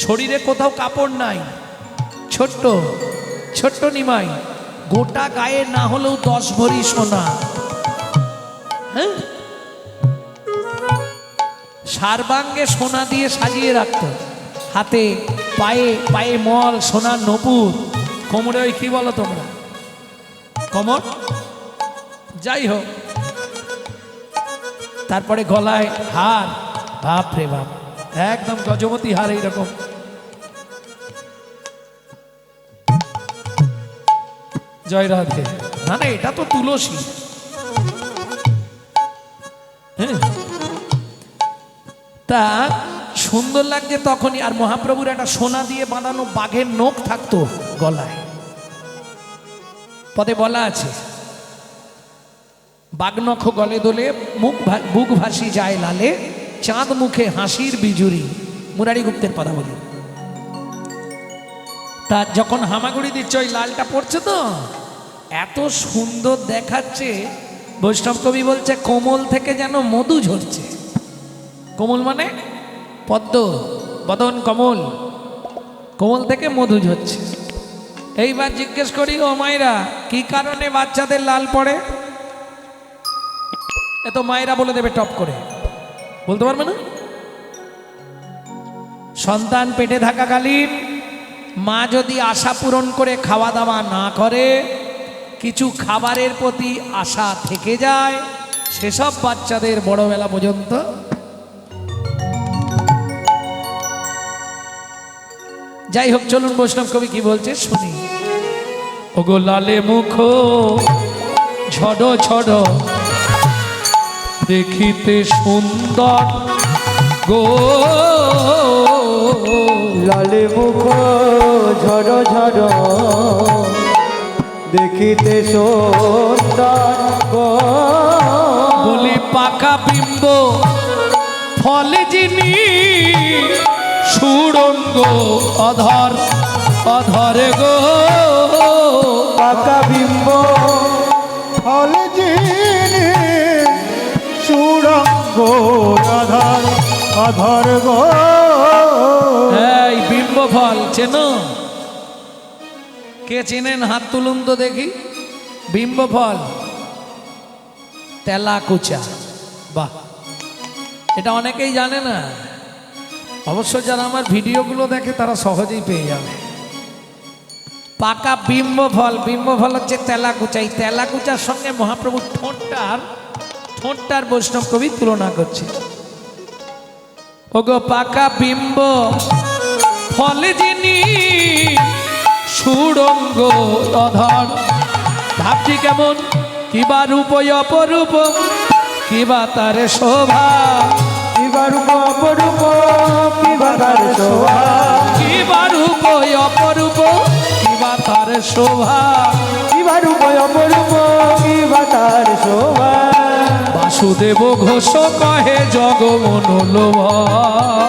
শরীরে কোথাও কাপড় নাই, ছোট্ট ছোট্ট নিমাই, গোটা গায়ে না হলেও 10 ভরি সোনা। হ্যাঁ, সারবাঙ্গে সোনা দিয়ে সাজিয়ে রাখত, হাতে পায়ে পায়ে মল, সোনার নপুর, কোমরে ওই কি বলো তোমরা, কমর, যাই হোক, তারপরে গলায় হার, বাপ রে বাপ, একদম গজমতি হার এইরকম। জয় রাধে। না না, এটা তো তুলসী। হ্যাঁ, তা সুন্দর লাগছে তখনই। আর মহাপ্রভুর একটা সোনা দিয়ে বাঁধানো বাঘের নখ থাকতো গলায়। পদে বলা আছে, বাঘনখ গলে দোলে বুক ভাসি যায় লালে, চাঁদ মুখে হাসির বিজুরি। মুরারি গুপ্তের কথা বলি। তা যখন হামাগুড়ি দিচ্ছে ওই লালটা পড়ছে তো এত সুন্দর দেখাচ্ছে। বৈষ্ণব কবি বলছে কোমল থেকে যেন মধু ঝরছে। কোমল মানে পদ্ম, বদন কমল, কোমল থেকে মধু ঝরছে। এইবার জিজ্ঞেস করি ও মায়েরা, কি কারণে বাচ্চাদের লাল পড়ে? এ তো মায়েরা বলে দেবে টপ করে, বলতে পারবে না? সন্তান পেটে থাকাকালীন মা যদি আশা পূরণ করে খাওয়া দাওয়া না করে, কিছু খাবারের প্রতি আশা থেকে যায়, সেসব বাচ্চাদের বড়বেলা পর্যন্ত যাই হোক। চলুন বৈষ্ণব কবি কি বলছে শুনি। ওগো লালে মুখ ঝড় ঝড় দেখিতে সুন্দর গো। লালে মুখ ঝড় ঝড় দেখিতে সুন্দর গো। বলি পাকা বিম্ব ফলে যিনি সুরঙ্গ অধর অধরে গো। পাকা বিম্ব ফল যিনি সুরঙ্গ আধার আধার গো। এই বিম্ব ফল চেনো? কে চেনেন হাত তুলুন তো দেখি। বিম্ব ফল তেলাকুচা, বাহ, এটা অনেকেই জানে না। অবশ্য যারা আমার ভিডিওগুলো দেখে তারা সহজেই পেয়ে যাবে। পাকা বিম্ব ফল, বিম্ব ফল হচ্ছে তেলাকুচা। এই তেলাকুচার সঙ্গে মহাপ্রভু ঠোঁটটার বৈষ্ণব কবি তুলনা করছে। ওগো পাকা বিম্ব ফলে যিনি সুরঙ্গ অধর। ভাবটি কেমন, কিবা রূপ অপরূপ, কিবা তার শোভা, কিবা রূপ অপরূপ, কিবা তার শোভা, কিবা রূপ অপরূপ, কিবা তার শোভা। কিবা রূপ অপরূপ, কিবা তার শোভা। বাসুদেব ঘোষ কহে জগমনোলোভা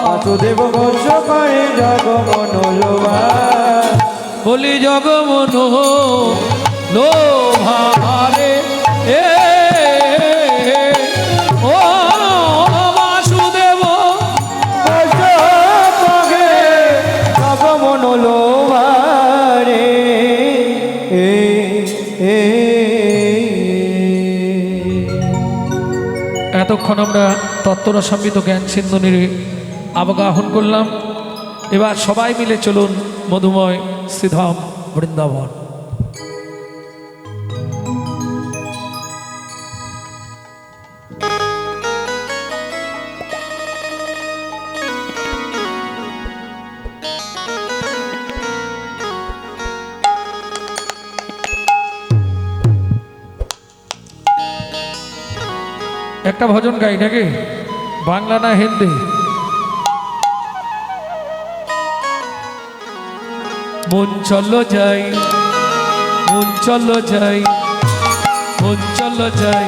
বাসুদেব ঘোষ করে জগমনোলোভা বলি জগমনো লোভারে এ ও বাসুদেব ঘোষ কহে জগমনোলোভা রে এতক্ষণ আমরা তত্ত্বরসামৃত জ্ঞান সিন্ধুনির আবগাহন করলাম। এবার সবাই মিলে চলুন মধুময় শ্রীধাম বৃন্দাবন। একটা ভজন গাই নাকি, বাংলা না হিন্দি? মন চলো যাই, মন চলো যাই, মন চলো যাই,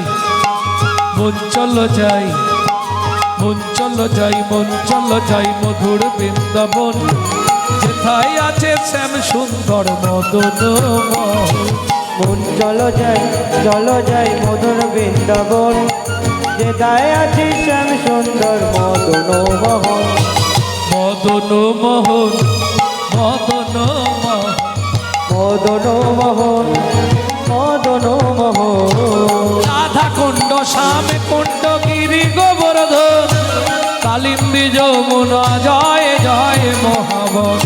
মন চলো যাই, মন চলো যাই, মন চলো যাই মধুর বৃন্দাবন, যেথায় আছে শ্যাম সুন্দর মদন মোহন। মন চলো যাই মধুর বৃন্দাবন, যেথায় আছে শ্যাম সুন্দর মদন মোহন। মদন মোহন, মদন মোহন, মদন মোহন, মদন মোহন। রাধা কুণ্ড শ্যাম কুণ্ড গিরি গোবর্ধন, কালিন্দী যমুনা জয় জয় মহাবন।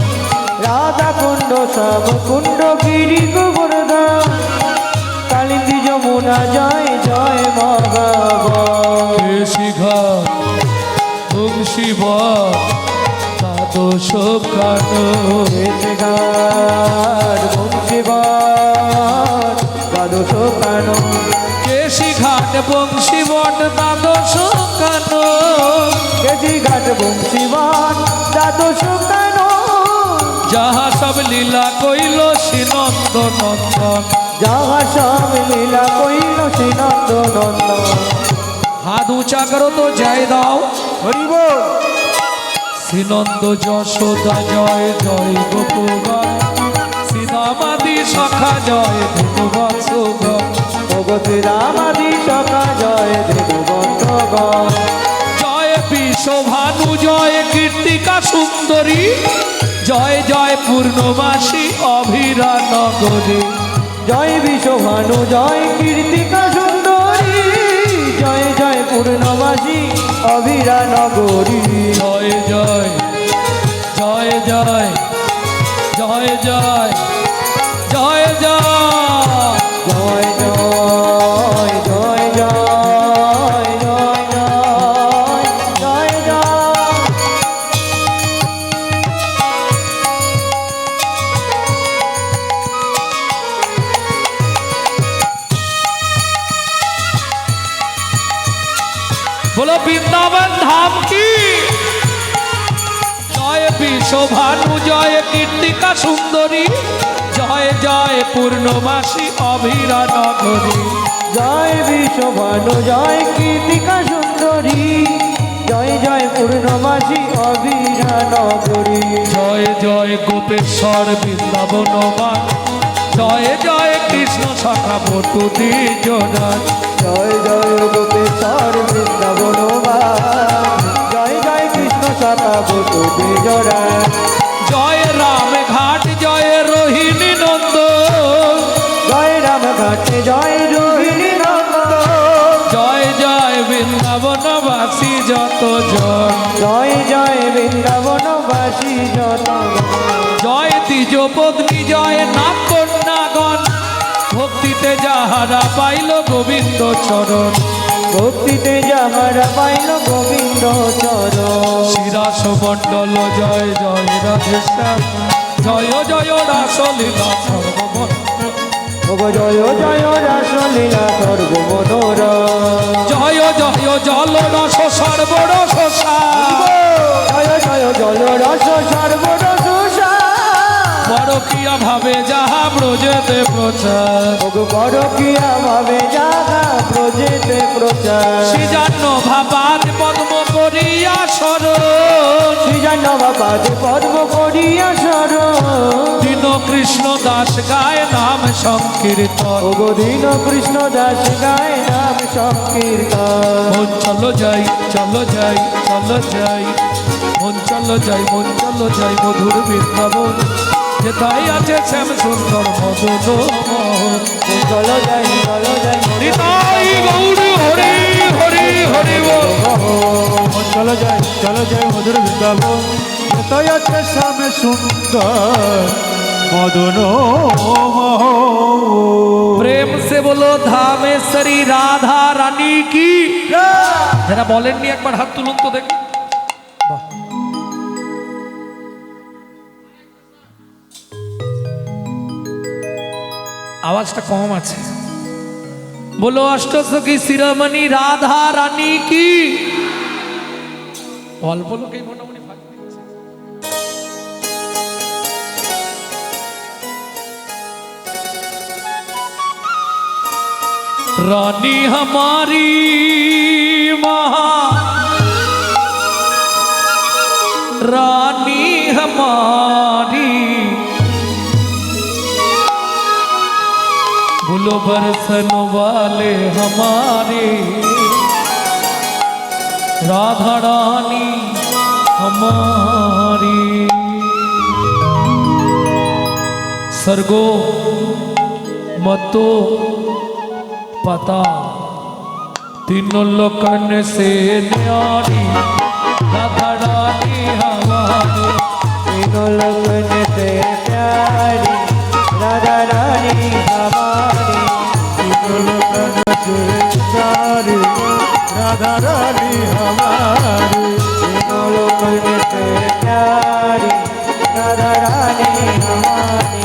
রাধা কুণ্ড শ্যাম কুণ্ড গিরি গোবর্ধন, কালিন্দী যমুনা জয় জয় মহাবন। শিঘাট বংশীবর দ্বাদশ কানো, ঘাট বংশীবর দ্বাদশ কানো, কেশি ঘাট বংশীবট দ্বাদশ কানো, কেশি ঘাট বংশীবর দ্বাদশ কানো। যাহা সব লীলা কইল শ্রীনন্দ নন্দন, যাহা সব লীলা কইল শ্রীনন্দ নন্দন। হাত উঁচা করো তো জয় দাও। হরি বল। শ্রীনন্দ যশোদা জয় জয় গোপগণ, শ্রীরামাদি সখা জয় ধনুবৎসগণ। ভগবতী রামাদি সখা জয় দেববন্ধগণ। জয় বিশ্বভানু জয় কীর্তিকা সুন্দরী, জয় জয় পূর্ণমাসী অভিরা নগরী। জয় বিশ্বভানু জয় কীর্তিকা সুন্দরী, জয় জয় পূর্ণবাসী অভিরা নগরী। জয় জয় জয় জয় জয় জয় জয় জয় জয় জয় জয় জয় জয় জয় জয় জয়। बोलो वृंदावन धाम की जय। বিশ্বভানু জয় কীর্তিকা সুন্দরী, জয় জয় পূর্ণমাসী অভিরা নগরী। জয় বিশ্বভানু জয় কীর্তিকা সুন্দরী, জয় জয় পূর্ণমাসী অভিরা নগরী। জয় জয় গোপেশ্বর বৃন্দাবন মা, জয় জয় কৃষ্ণ সখা বটু দ্বিজরাজ। জয় জয় গোপেশ্বর বৃন্দাবন মা, জয় জয় কৃষ্ণ সখা বটু দ্বিজরাজ। জয় রাম ঘাট জয় রোহিণী নন্দ, জয় রাম ঘাটে জয় রোহিণী নন্দ। জয় জয় বৃন্দাবনবাসী যত জন, জয় জয় বৃন্দাবনবাসী যত। জয় দ্বিজ পত্নী জয় নাম কন্যাগণ, ভক্তিতে যাহারা পাইল গোবিন্দ চরণ। ভক্তিতে যাহারা পাইল গোবিন্দ চরণ। শিরাস মণ্ডল জয় জয় রাধেশ্যাম, জয় জয় রাসলীলা সর্বমন। জয় জয় রাসলীলা সর্বমনোরম। জয় জয় জল রস সর্বরস সার, জয় জয় জল রস সর্বরস সার। বড় পরকিয়া ভাবে যাহা ব্রজেতে প্রচার ওগো পরকিয়া ভাবে যাহা ব্রজেতে প্রচার শ্রীজান্ন ভাবাদ পদ্ম করিয়া শরণ সৃজন বাবাদ পদ্ম করিয়া শরণ দীন কৃষ্ণ দাস গায় নাম সংকীর্তন ওগো দীন কৃষ্ণ দাস গায় নাম সংকীর্তন মন চলো যাই চলো যাই চলো যাই মন চলো যাই মন চলো যাই মধুর বৃন্দাবন যেথায় আছে শ্যাম সুন্দর মদন মোহন চলো যাই নিতাই গৌর হরি হরি হরি বল চলো যাই মধুর বৃন্দাবন যেতাই আছে শ্যামে সুন্দর মদন মোহন। প্রেম সে বলো ধামেশ্বরী রাধা রানী কি যারা বলেননি একবার হাত তুলুন তো দেখি বাহ। আওয়াজটা কম আছে বলো অষ্টসখী শিরোমণি রাধা রানী কি অল্প লোকেই মোটামুটি ভাগ দিচ্ছে। रानी हमारी महा रानी हमारी भूलो बरसन वाले हमारे राधा रानी हमारी सर्गो मतो पता तीनों लोकन से न्यारी राधा रानी हमारी तीनों लगन से प्यारी राधा रानी हमारी तीनों लोकन से प्यारी राधा रानी हमारी तीनों लगन से प्यारी राधा रानी हमारी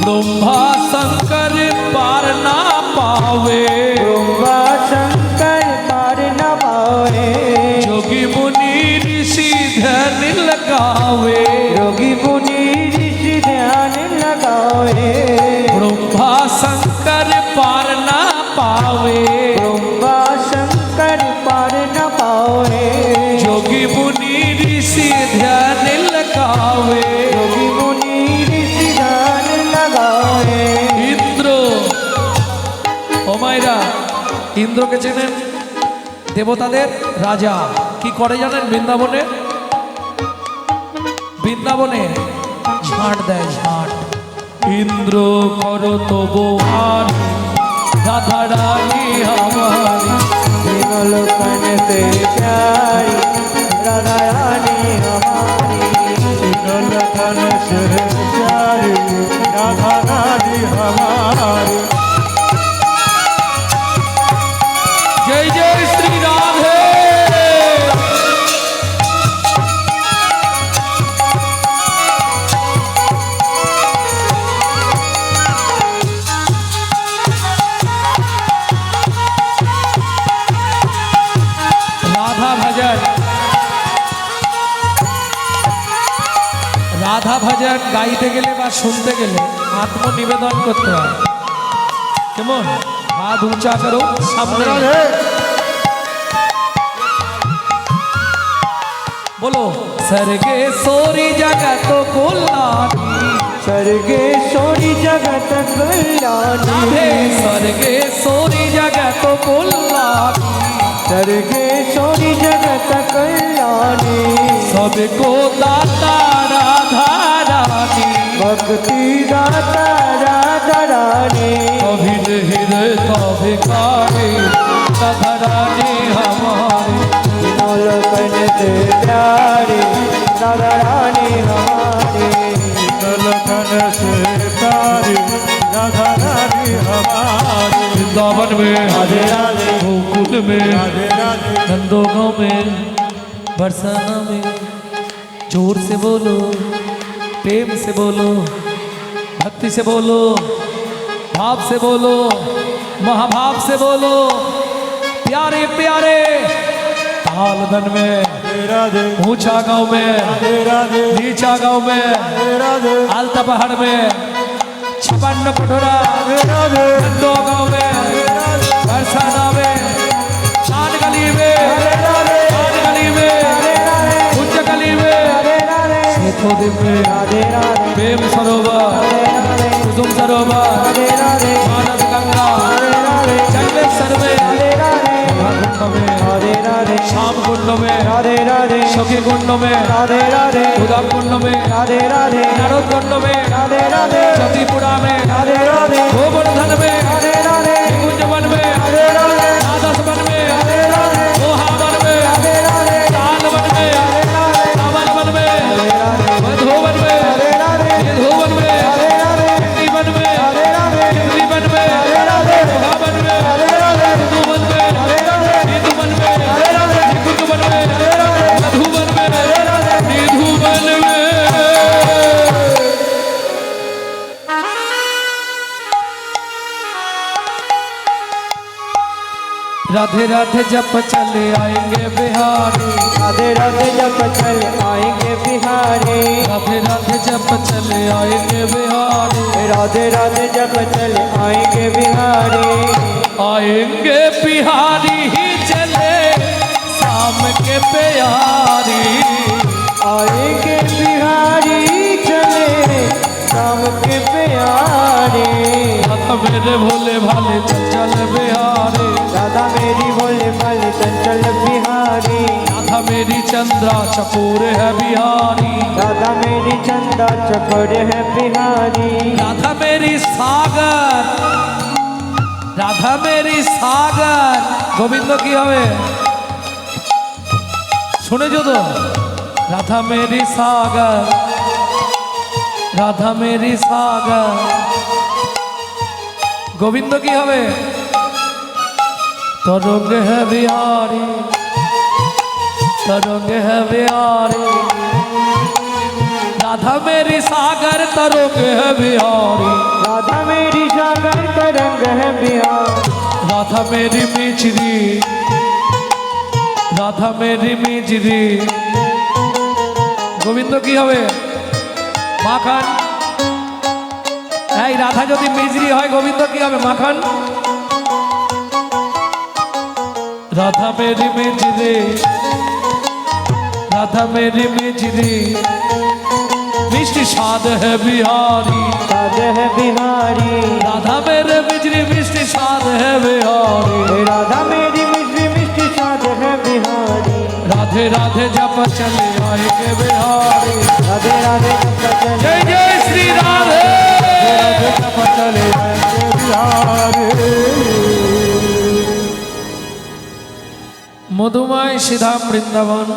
ब्रह्मा शंकर पार ना पावे ब्रह्मा शंकर पार न पावे जोगी मुनि ऋषि ध्यान लगावे योगी मुनि ऋषि ध्यान लगावे ब्रह्मा शंकर पार ना पावे ब्रह्मा शंकर पार न पावे जोगी मुनि ऋषि ध्यान लगावे योगी मुनि ऋषि ध्यान लगावे ইন্দ্র ও মায়েরা ইন্দ্রকে চেনেন দেবতাদের রাজা কি করে জানেন বৃন্দাবনে বৃন্দাবনে ঝাঁট দেয় ঝাঁট ইন্দ্র করো তবু আর রাধা রানী हमारी तीनों लोकन से प्यारी राधा रानी हमारी तीनों लोकन से प्यारी राधा रानी हमारी जय जय श्री राधे राधा भजन রাধা ভজন গাইতে গেলে বা শুনতে গেলে আত্মনিবেদন করতে হয় কেমন হাত উঁচা করো সামনে बोलो सर्गे सोरी जगत कल्याणी सर्गेश्वरी जगत कल्याणी सर्गे सोरी जगत कल्याणी सर्गेश्वरी जगत कल्याणी सबको दाता राधा रानी भक्ति दाता राधा रानी कभी हृदय कभी काहे राधा रानी हमारी तीनों लोकन से प्यारी राधा रानी हमारी तीनों लोकन से प्यारी राधा रानी हमारी हमारे वृंदावन में, राधे राधे गोकुल में, राधे राधे नंदोगांव में, बरसाना में। जोर से बोलो, प्रेम से बोलो, भक्ति से बोलो, भाव से बोलो, महाभाव से बोलो। प्यारे प्यारे तालबन में, राधे राधे ऊंचा गांव में, राधे राधे नीचा गांव में, राधे आलता पहाड़ में, 56 कटोरा, राधे नंदो गांव में, बरसाना में, चांद गली में, चांद गली में, उच्च गली में, शेखोदिप में, प्रेम सरोवर, कुसुम सरोवर, मानस गंगा, जगलेश्वर में, कुंड में, श्याम कुंड में, सखी कुंड में, उदम कुंड में, नारद कुंड में, सतीपुरा में, गोवर्धन में, कुंजवन में, आदर्श वन में, मोहावन में, तालवन में, रावण वन में, मधुवन में, यदुवन में, वन में, वन में, मोहावन में, मधुवन में, निधुवन में, निकुंजवन में, मधुवन में, निधुवन में। राधे राधे जप चले आएंगे बिहारी, राधे राधे जब चल आएंगे बिहारी, राधे राधे जप चले आएंगे बिहारी, राधे राधे जब चल आएंगे बिहारी, आएंगे बिहारी ही चले शाम के प्यारी। आएंगे बिहारी चले शाम के प्यारे। राधा मेरे भोले भाले चंचल बिहारी, राधा मेरी भोले भाले चंचल बिहारी, राधा मेरी चंद्रा चकोर है बिहारी, राधा मेरी चंदा चकोर है बिहारी, राधा मेरी सागर, राधा मेरी सागर। गोविंद की हवे শুনেছো তো? রাধা মেরি সাগর, রাধা মেরি সাগর। গোবিন্দ কি হবে? তরঙ্গ है बिहारी, तरंग है बिहारी, राधा मेरी सागर तरंग है बिहारी, राधा मेरी सागर तरंग है बिहारी, राधा मेरी मिचरी, राधा मेरी मिचरी। গোবিন্দ কি হবে? মাখন। এই রাধা যদি মিজরি হয় গোবিন্দ কি হবে? মাখন। राधा मेरी मिचरी, राधा मेरी मिचरी, मिष्टी स्वाद है बिहारी, साद है बिहारी, राधा मेरे मिचरी मिष्टी स्वाद है बिहारी, राधा मेरी मिश्री मिष्टी साद है बिहारी, राधे राधे जप चले आएंगे बिहारी। राधे राधे जप चले जय जय श्री राधे। जप चले आएंगे बिहारी। মধুময় শ্রীধাম বৃন্দাবন।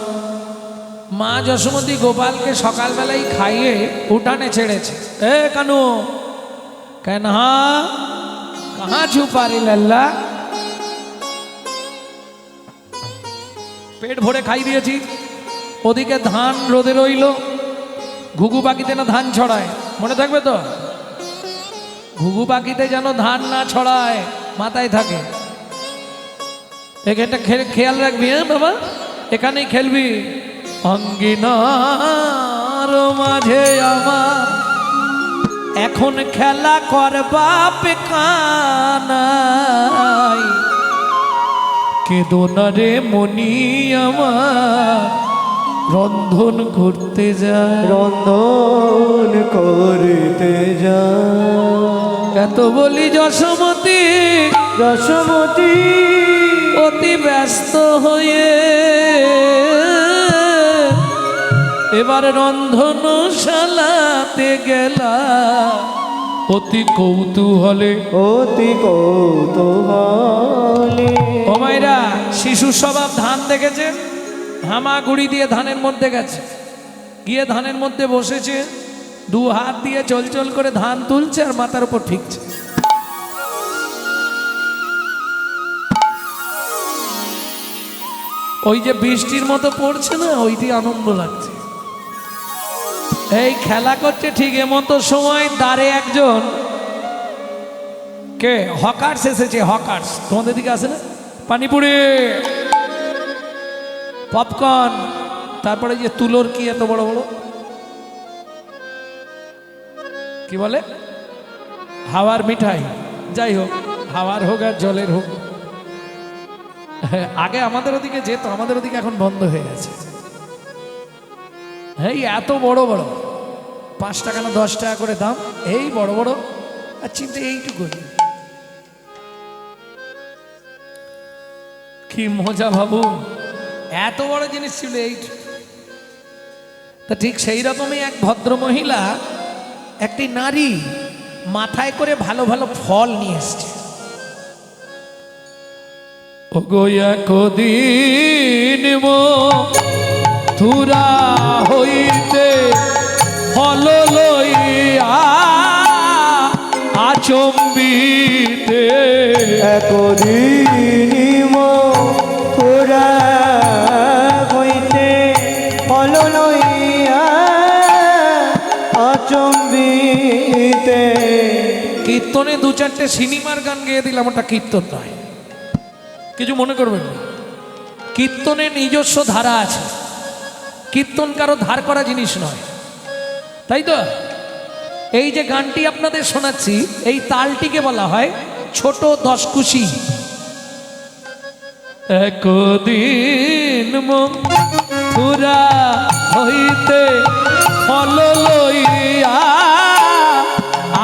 মা যশোমতী গোপালকে সকালবেলায় খাইয়ে উঠানে ছেড়েছে। এ কানু কানহা কাহা ছুপা রে লাল্লা? পেট ভরে খাই দিয়েছি, ওদিকে ধান রোদে রইল। ঘুঘু পাখিতে না ধান ছড়ায়, মনে থাকবে তো? ঘুঘু পাখিতে যেন ধান না ছড়ায়, মাথায় থাকে। এখানটা খেয়াল রাখবি, হ্যাঁ বাবা, এখানেই খেলবি। অঙ্গিনার মাঝে আমার এখন খেলা করবা পেকানাই, কেদো না রে মনি আমার রন্ধন করতে যায়, রন্ধন করতে যা। এত বলি যশোমতী যশোমতী অতি ব্যস্ত হয়ে এবার রন্ধনশালাতে গেলা অতি কৌতূহলে। অতি কৌতূহলে ও মাইরা, শিশুর স্বভাব ধান দেখেছে, হামাগুড়ি দিয়ে ধানের মধ্যে গেছে, গিয়ে ধানের মধ্যে বসেছে, দু হাত দিয়ে চল চল করে ধান তুলছে আর মাথার উপর ঠিকছে। ওই যে বৃষ্টির মতো পড়ছে না, ওইটি আনন্দ লাগছে। এই খেলা করছে ঠিক এমতো সময় দ্বারে একজন কে হকার্স এসেছে। হকার্স তোমাদের দিকে আসে না? পানিপুরি, পপকর্ন, তারপরে যে তুলোর কি এত বড় বড় কি বলে হাওয়ার মিঠাই, যাই হোক হাওয়ার হোক আর জলের হোক, আগে আমাদের ওদিকে যেত, আমাদের ওদিকে এখন বন্ধ হয়ে গেছে। এই এত বড় বড় 5 টাকা না 10 টাকা করে দাম, এই বড় বড়, আর চিন্তা এইটুকু কি মজা ভাবু, এত বড় জিনিস ছিল এইটুকু। তা ঠিক সেই রকমই এক ভদ্র মহিলা একটি নারী মাথায় করে ভালো ভালো ফল নিয়ে এসছে। কদিন মথুরা হইতে ফল লইয়া আচম্বিতে, একদিন মথুরা হইতে ফল লইয়া আচম্বিতে। কীর্তনে 2-4টে সিনেমার গান গেয়ে দিলাম, ওটা কীর্তন নয়, কিছু মনে করবেন না। কীর্তনের নিজস্ব ধারা আছে, কীর্তন কারো ধার করা জিনিস নয়, তাই তো? এই যে গানটি আপনাদের শোনাচ্ছি, এই তালটিকে বলা হয় ছোট দশকুশি। একদিন মথুরা হইতে ফল লইয়া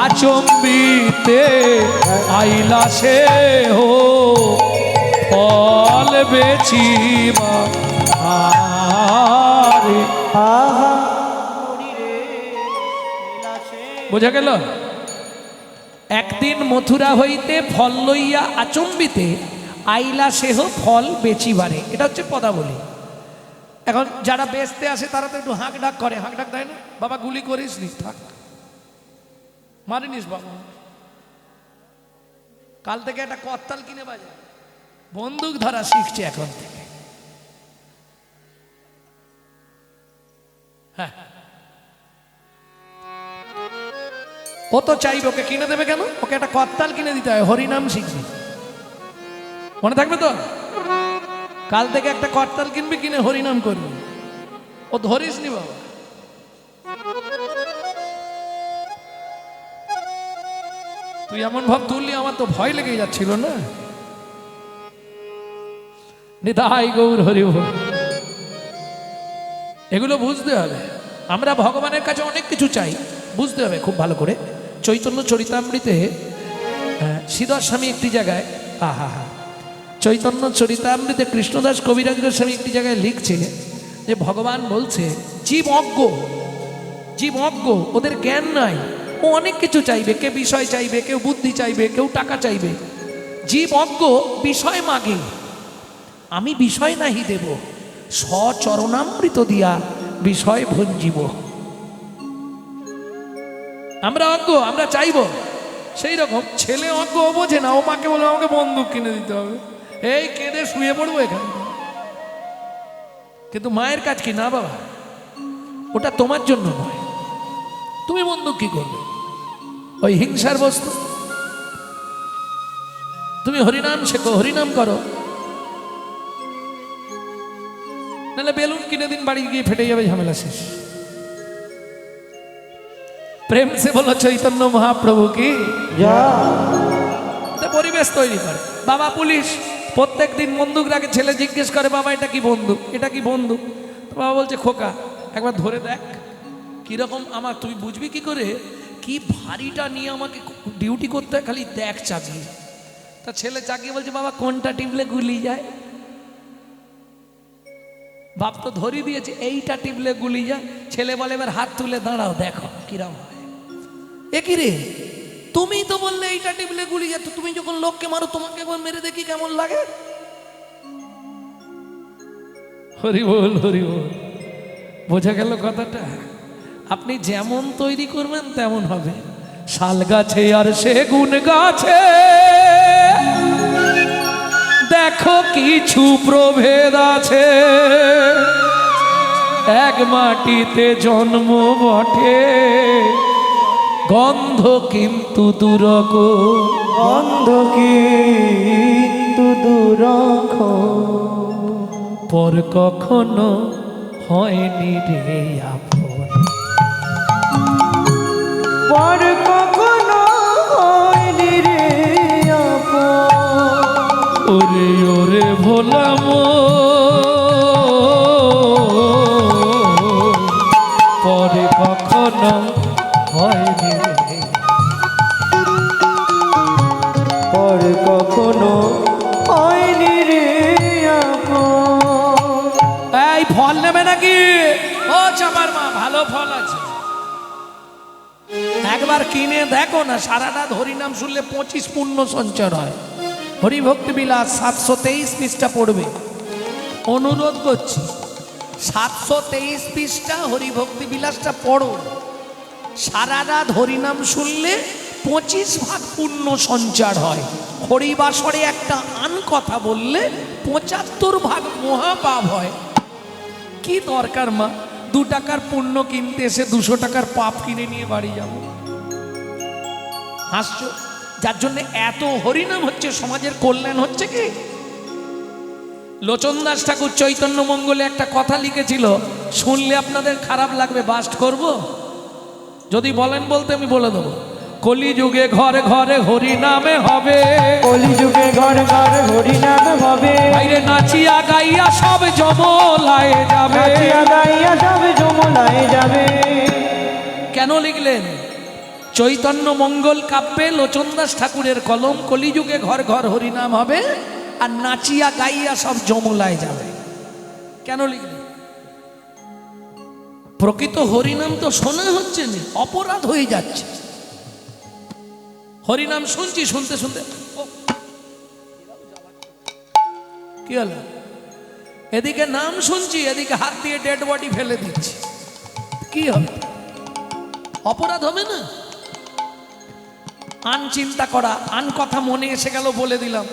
আচম্বিতে আইলা সে হো ফল বেচিবা আরে। আহা বোঝা গেল? একদিন মথুরা হইতে ফল লইয়া আচম্বিতে আইলা সেহ ফল বেচিবারে, এটা হচ্ছে পদাবলী। এখন যারা বেচতে আসে তারা তো একটু হাঁক ডাক করে, হাঁক ডাক দেয় না, বাবা গুলি করিস নি, থাক মারিনিস বাবা, কাল থেকে একটা করতাল কিনে বাজে, বন্দুক ধরা শিখছে এখন থেকে। হ্যাঁ, ও তো চাইবে, ওকে কিনে দেবে কেন? ওকে একটা করতাল কিনে দিতে হয়, হরিনাম শিখবি, মনে থাকবে তো? কাল থেকে একটা করতাল কিনবি, কিনে হরিনাম করবি, ও ধরিস নি বাবা। তুই এমন ভাব তুললি, আমার তো ভয় লেগে যাচ্ছিল না। নিতাই গৌর হরি বল। এগুলো বুঝতে হবে, আমরা ভগবানের কাছে অনেক কিছু চাই, বুঝতে হবে খুব ভালো করে। চৈতন্য চরিতামৃতে শ্রীধর স্বামী একটি জায়গায়, আহা হা, চৈতন্য চরিতামৃতে কৃষ্ণদাস কবিরাজ গোস্বামী একটি জায়গায় লিখছে যে ভগবান বলছে জীব অজ্ঞ, জীব অজ্ঞ, ওদের জ্ঞান নাই, ও অনেক কিছু চাইবে, কে বিষয় চাইবে, কেউ বুদ্ধি চাইবে, কেউ টাকা চাইবে। জীব অজ্ঞ বিষয় মাগে, আমি বিষয় নাহি দেব, স্বচরণামৃত দিয়া বিষয় ভঞ্জিব। আমরা অজ্ঞ, আমরা চাইব। সেই রকম ছেলে অজ্ঞ, ও বোঝে না, ও মাকে বলে আমাকে বন্দুক কিনে দিতে হবে, এই কেঁদে শুয়ে পড়বো এখানে। কিন্তু মায়ের কাজ কি? না বাবা, ওটা তোমার জন্য নয়, তুমি বন্দুক কি করবে? ওই হিংসার বস্তু। তুমি হরিনাম শেখো, হরিনাম করো, নাহলে বেলুন কিনে দিন, বাড়ি গিয়ে ফেটে যাবে, ঝামেলা শেষ। প্রেম সে বলো চৈতন্য মহাপ্রভু কি জয়। পরিবেশ তৈরি করে। বাবা পুলিশ, প্রত্যেক দিন বন্দুক রাখে, ছেলে জিজ্ঞেস করে বাবা এটা কি বন্দুক, এটা কি বন্দুক? বাবা বলছে খোকা একবার ধরে দেখ কিরকম আমার, তুই বুঝবি কি করে কি ভারীটা নিয়ে আমাকে ডিউটি করতে হয়, খালি দেখ চাগিয়ে। তা ছেলে চাগিয়ে বলছে বাবা কোনটা টিপলে গুলি যায়? বাপ তো ধরিয়ে দিয়েছে, এইটা টিপলে গুলি যায়। ছেলে বলে এবার হাত তুলে দাঁড়াও, দেখো কিরম হয়। এ কি রে, তুমি তো বললে এইটা টিপলে গুলি যায়, তো তুমি যখন লোককে মারো তোমাকে একবার মেরে দেখি কেমন লাগে। হরি বল, হরি বল। বোঝা গেল কথাটা? আপনি যেমন তৈরি করবেন তেমন হবে। শাল গাছে আর সেগুন গাছে দেখো কিছু প্রভেদ আছে, এক মাটিতে জন্ম বটে, গন্ধ কিন্তু দুরক, গন্ধ কিন্তু দুরখ, পর কখনো হয়নি রে আপন। পর কখনো হয়নি রে আপন। ওরে ওরে ভোলাম, পরে কখনো হয়নি রে, পর কখনো হয়নি রে আপন। এই ফল নেবে নাকি? ও চাপার মা, ভালো ফল আছে, একবার কিনে দেখো না। সারাটা হরিনাম শুনলে 25 পুণ্য সঞ্চয় হয়। হরিভক্তি বিলাস 723 পৃষ্ঠা পড়বে, অনুরোধ করছি 723 পৃষ্ঠা হরিভক্তি বিলাসটা পড়ো। সারা রাত হরিনাম শুনলে 25 ভাগ পুণ্য সঞ্চার হয়। হরিবাসরে একটা আন কথা বললে 75 ভাগ মহাপাপ হয়। কি দরকার মা 2 টাকার পুণ্য কিনতে এসে 200 টাকার পাপ কিনে নিয়ে বাড়ি যাব? হাসছো? যার জন্য এত হরিনাম হচ্ছে, সমাজের কল্যাণ হচ্ছে কি? লোচন দাস ঠাকুর চৈতন্য মঙ্গলে একটা কথা লিখেছিল, শুনলে আপনাদের খারাপ লাগবে, বাস্ট করব, যদি বলেন বলতে আমি বলে দেবো। কলিযুগে ঘরে ঘরে হরিনামে হবে, কলিযুগে ঘরে ঘরে হরিনাম হবে, বাইরে নাচিয়া গাইয়া সব জমলায় যাবে। নাচিয়া গাইয়া সব যমুনায় যাবে। কেন লিখলেন? চৈতন্য মঙ্গল কাব্যে লোচন দাস ঠাকুরের কলম, কলিযুগে ঘর ঘর হরিনাম হবে আর নাচিয়া গাইয়া সব যমুলায় যাবে। কেন লিখলেন? প্রকৃত হরিনাম তো শোনা হচ্ছে না, অপরাধ হয়ে যাচ্ছে। হরিনাম শুনছি, শুনতে শুনতে ও, কি হলো? এদিকে নাম শুনছি, এদিকে হাত দিয়ে ডেড বডি ফেলে দিচ্ছি, কি হবে? অপরাধ হবে না? আন চিন্তা করা, আন কথা মনে এসে গেল বলে দিলাম।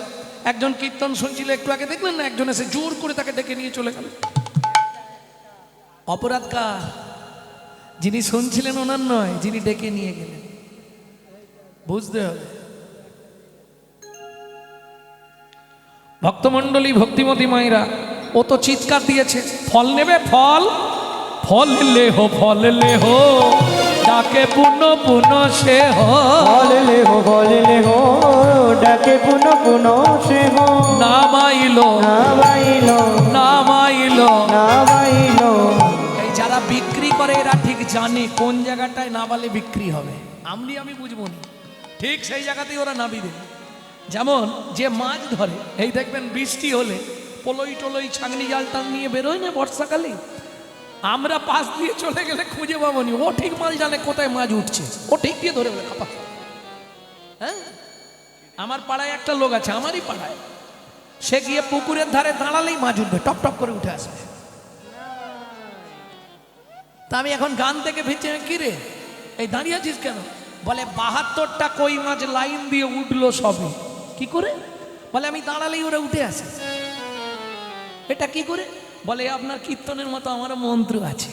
একজন কীর্তন শুনছিল একটু আগে, দেখলেন না? একজন এসে জোর করে তাকে ডেকে নিয়ে চলে গেল। অপরাধ কার? যিনি শুনছিলেন ওনার নয়, যিনি ডেকে নিয়ে গেলেন। বুঝতে হবে। ভক্তমণ্ডলী, ভক্তিমতী মায়েরা, ও তো চিৎকার দিয়েছে, ফল নেবে? ফল, ফল লেহো, ফল লেহো, ডাকে পুণ্য পুণ্য সে হো। বললে হো, বললে হো, ডাকে পুন পুন সে হো। নাম আইলো, নাম আইলো, নাম আইলো। নাম আইলো। এই যারা বিক্রি করে এরা ঠিক জানে কোন জায়গাটায় না বলে বিক্রি হবে। আমি বুঝবো না, ঠিক সেই জায়গাতেই ওরা নাবি দেবে। যেমন যে মাছ ধরে, এই দেখবেন বৃষ্টি হলে পলই টলই ছাগনি জাল টাল নিয়ে বেরোয় না বর্ষাকালে, আমরা পাশ দিয়ে চলে গেলে খুঁজে পাবো নি। ও ঠিক মাছ জানে কোথায় মাছ উঠছে, ও ঠিক দিয়ে ধরে বলে খাপা। হ্যাঁ, আমার পাড়ায় একটা লোক আছে, আমারই পাড়ায়, সে গিয়ে পুকুরের ধারে দাঁড়ালেই মাছ উঠবে, টপ টপ করে উঠে আসবে। তা আমি এখন গান থেকে ভিজে, কি রে এই দাঁড়িয়ে আছিস কেন? বলে 72টা কই মাছ লাইন দিয়ে উঠলো সবে। কি করে? বলে আমি দাঁড়ালেই ওরা উঠে আসে। এটা কি করে? বলে আপনার কীর্তনের মতো আমার মন্ত্র আছে।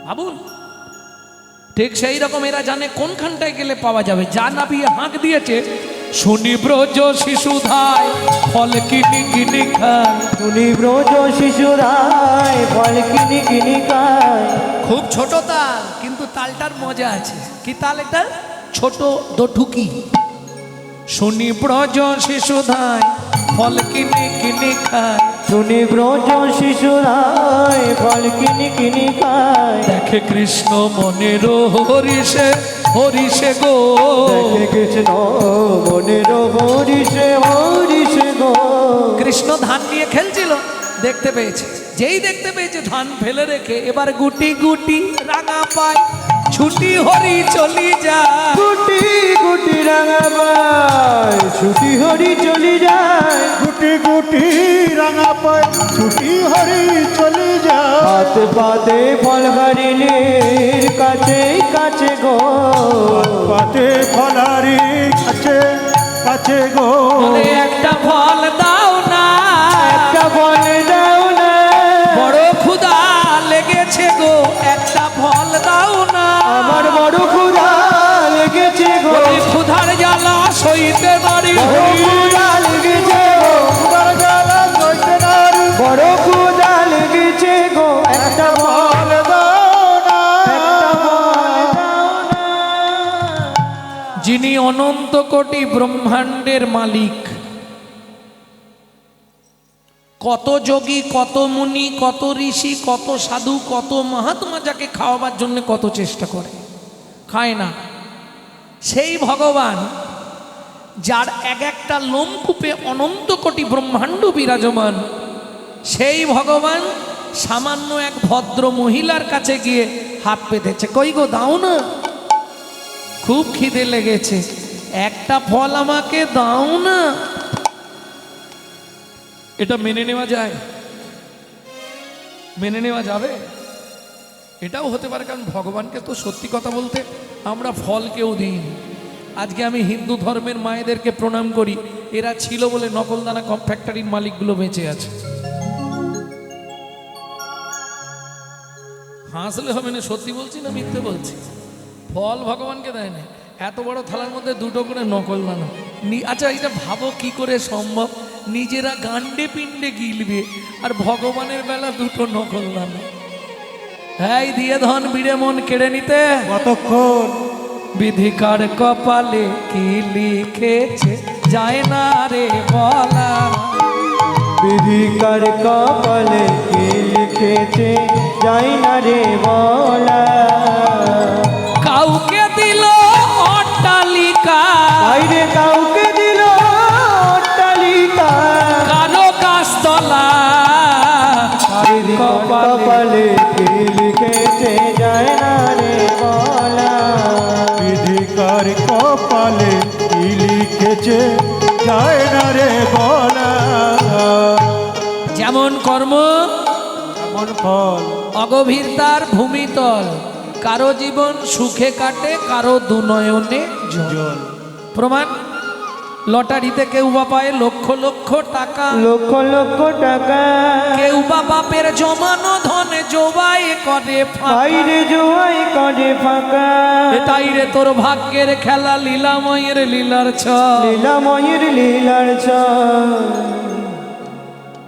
ভাবুন, ঠিক সেই রকম এরা জানে কোনখানটায় গেলে পাওয়া যাবে। যা নাবিয়ে হাঁক দিয়েছে, শুনি ব্রজ শিশুধায় ফল কিনি কিনি খায়। শুনি ব্রজ শিশুরায় ফল কিনি কিনি খায়। খুব ছোট তাল, কিন্তু তালটার মজা আছে। কি তাল এটা? ছোট দোঠুকি। শুনি ব্রজ শিশুধায় ফল কিনি কিনি খায়। শুনি ব্রজ শিশুরায় ফল কিনি কিনি খায়। দেখে কৃষ্ণ মনের হরিষে হরিষে গো। দেখে কৃষ্ণ মনের হরিষে হরিষে গো। কৃষ্ণ ধান নিয়ে খেলছিল, দেখতে পেয়েছে। যেই দেখতে পেয়েছে ধান ফেলে রেখে এবার গুটি গুটি রাঙা পায়, ছুটি হরি চলি যায়। গুটি গুটি রাঙা পায়, ছুটি হরি চলি যায়। গুটি গুটি রাঙা পায়, ছুটি হরি চলে যায়। হাত পাতে ফল হরিণীর কাছে কাছে গো। পাতে ফলারি কাছে কাছে গো বলে একটা ফল দাও না, একটা ফল দাও না, বড় ক্ষুধা লেগেছে গো, একটা ফল দাও না। আমার বড় ক্ষুধা লেগেছে গো, ওই ক্ষুধার জ্বালা সইতে পারি, বড় ক্ষুধা লেগেছে গো, তোমার জ্বালা সইতে নারী বড় ক্ষুধা লেগেছে গো, একটা ফল দাও না একটা ফল দাও না। যিনি অনন্ত কোটি ব্রহ্মাণ্ডের মালিক, কত যোগী, কত মুনি, কত ঋষি, কত সাধু, কত মহাত্মা যাকে খাওয়াবার জন্য কত চেষ্টা করে, খায় না। সেই ভগবান যার এক একটা লোমকূপে অনন্ত কোটি ব্রহ্মাণ্ড বিরাজমান, সেই ভগবান সামান্য এক ভদ্র মহিলার কাছে গিয়ে হাত পেতেছে, কই গো দাও না, খুব খিদে লেগেছে, একটা ফল আমাকে দাও না। এটা মেনে নেওয়া যায়? মেনে নেওয়া যাবে? এটাও হতে পারে, কারণ ভগবানকে তো সত্যি কথা বলতে আমরা ফল কেউ দিই। আজকে আমি হিন্দু ধর্মের মায়েদেরকে প্রণাম করি, এরা ছিল বলে নকলদানা ফ্যাক্টরির মালিকগুলো বেঁচে আছে। হাসলে হবে না, সত্যি বলছি না মিথ্যে বলছি? ফল ভগবানকে দেয় না, এত বড় থালার মধ্যে দুটো করে নকল দানা। আচ্ছা এটা ভাবো কি করে সম্ভব? নিজেরা গান্ডে পিণ্ডে গিলবে আর ভগবানের বেলা দুটো নকল দানা। হ্যাঁ, দিয়ে ধন বিড়ে মন কেড়ে নিতে কতক্ষণ বিধিকার কপালে কি লিখেছে যায় না রে বলা, বিধিকার কপালে কি লিখেছে যাই না রে বলা। কাউকে দিল অট্টালিকা, বাইরে কাউকে দিল অট্টালিকা, কারো গাছতলা, কপালে কি লিখেছে যায় না রে বলা। বিধিকার কপালে কি লিখেছে যায় না রে বলা। যেমন কর্ম এমন ফল অগভীর তার ভূমিতল, কারো জীবন সুখে কাটে, কারো দুনয়নে জল। জল প্রমাণ, লটারিতে কেউ বা পায় লক্ষ লক্ষ টাকা, লক্ষ লক্ষ টাকা, কেউ বা বাপের জমানো ধনে জোবাই করে ফাঁকা। বাইরে জোয়াই করে ফাঁকা, এটাই রে তোর ভাগ্যের খেলা, লীলাময়ের লীলার ছল। লীলাময়ের লীলার ছল।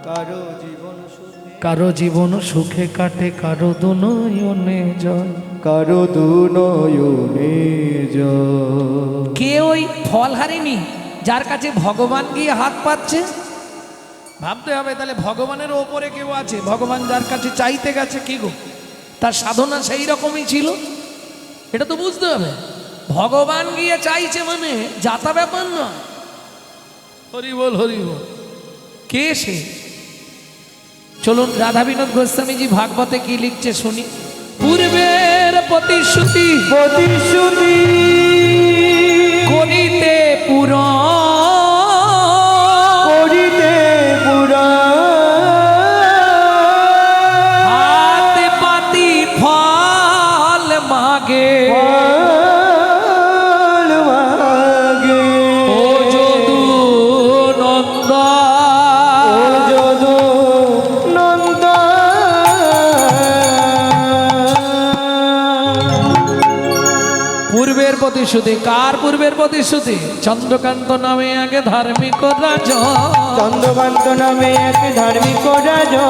কারো জীবন সুখে, কারো জীবন সুখে কাটে, কারো দুনয়নে জল। কারো দুনয়নে জল। কে ওই ফল হারিনি যার কাছে ভগবান গিয়ে হাত পাচ্ছে? ভাবতে হবে তাহলে ভগবানের ওপরে কেউ আছে, ভগবান যার কাছে চাইতে গেছে কি গো, তার সাধনা সেই রকমই ছিল, এটা তো বুঝতে হবে। ভগবান গিয়ে চাইছে মানে যাতা ব্যাপার না। হরি বল হরি বল। কে সে? চলুন রাধা বিনোদ গোস্বামীজি ভাগবতে কি লিখছে শুনি। পূর্বের প্রতিশ্রুতি প্রতিশ্রুতি করিতে পুরন, করিতে পুরা, হাত পাতি ফল মাগে, ফল মাগে। ও যদু নন্দা, ও যদু নন্দা। পূর্বের প্রতিশ্রুতি, কার পূর্বের প্রতিশ্রুতি? চন্দ্রকান্ত নামে আগে ধার্মিক রাজা, চন্দ্রকান্ত নামে এক ধার্মিক রাজা,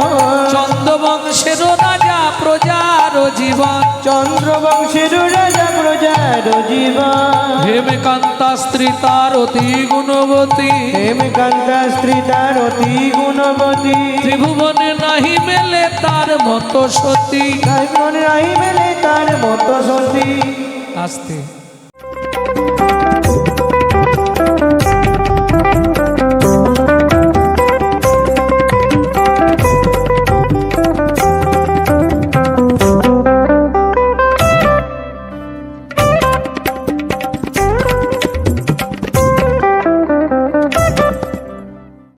চন্দ্রবংশের রাজা প্রজার জীবন, চন্দ্রবংশের রাজা প্রজার জীবন। হেমকান্তা স্ত্রী তার অতি গুণবতী, হেমকান্তা স্ত্রী তার অতি গুণবতী, ত্রিভুবনে নাহি মেলে তার মতো সতী। তাই মনে রাই মেলে তার মতো সতী। আস্তে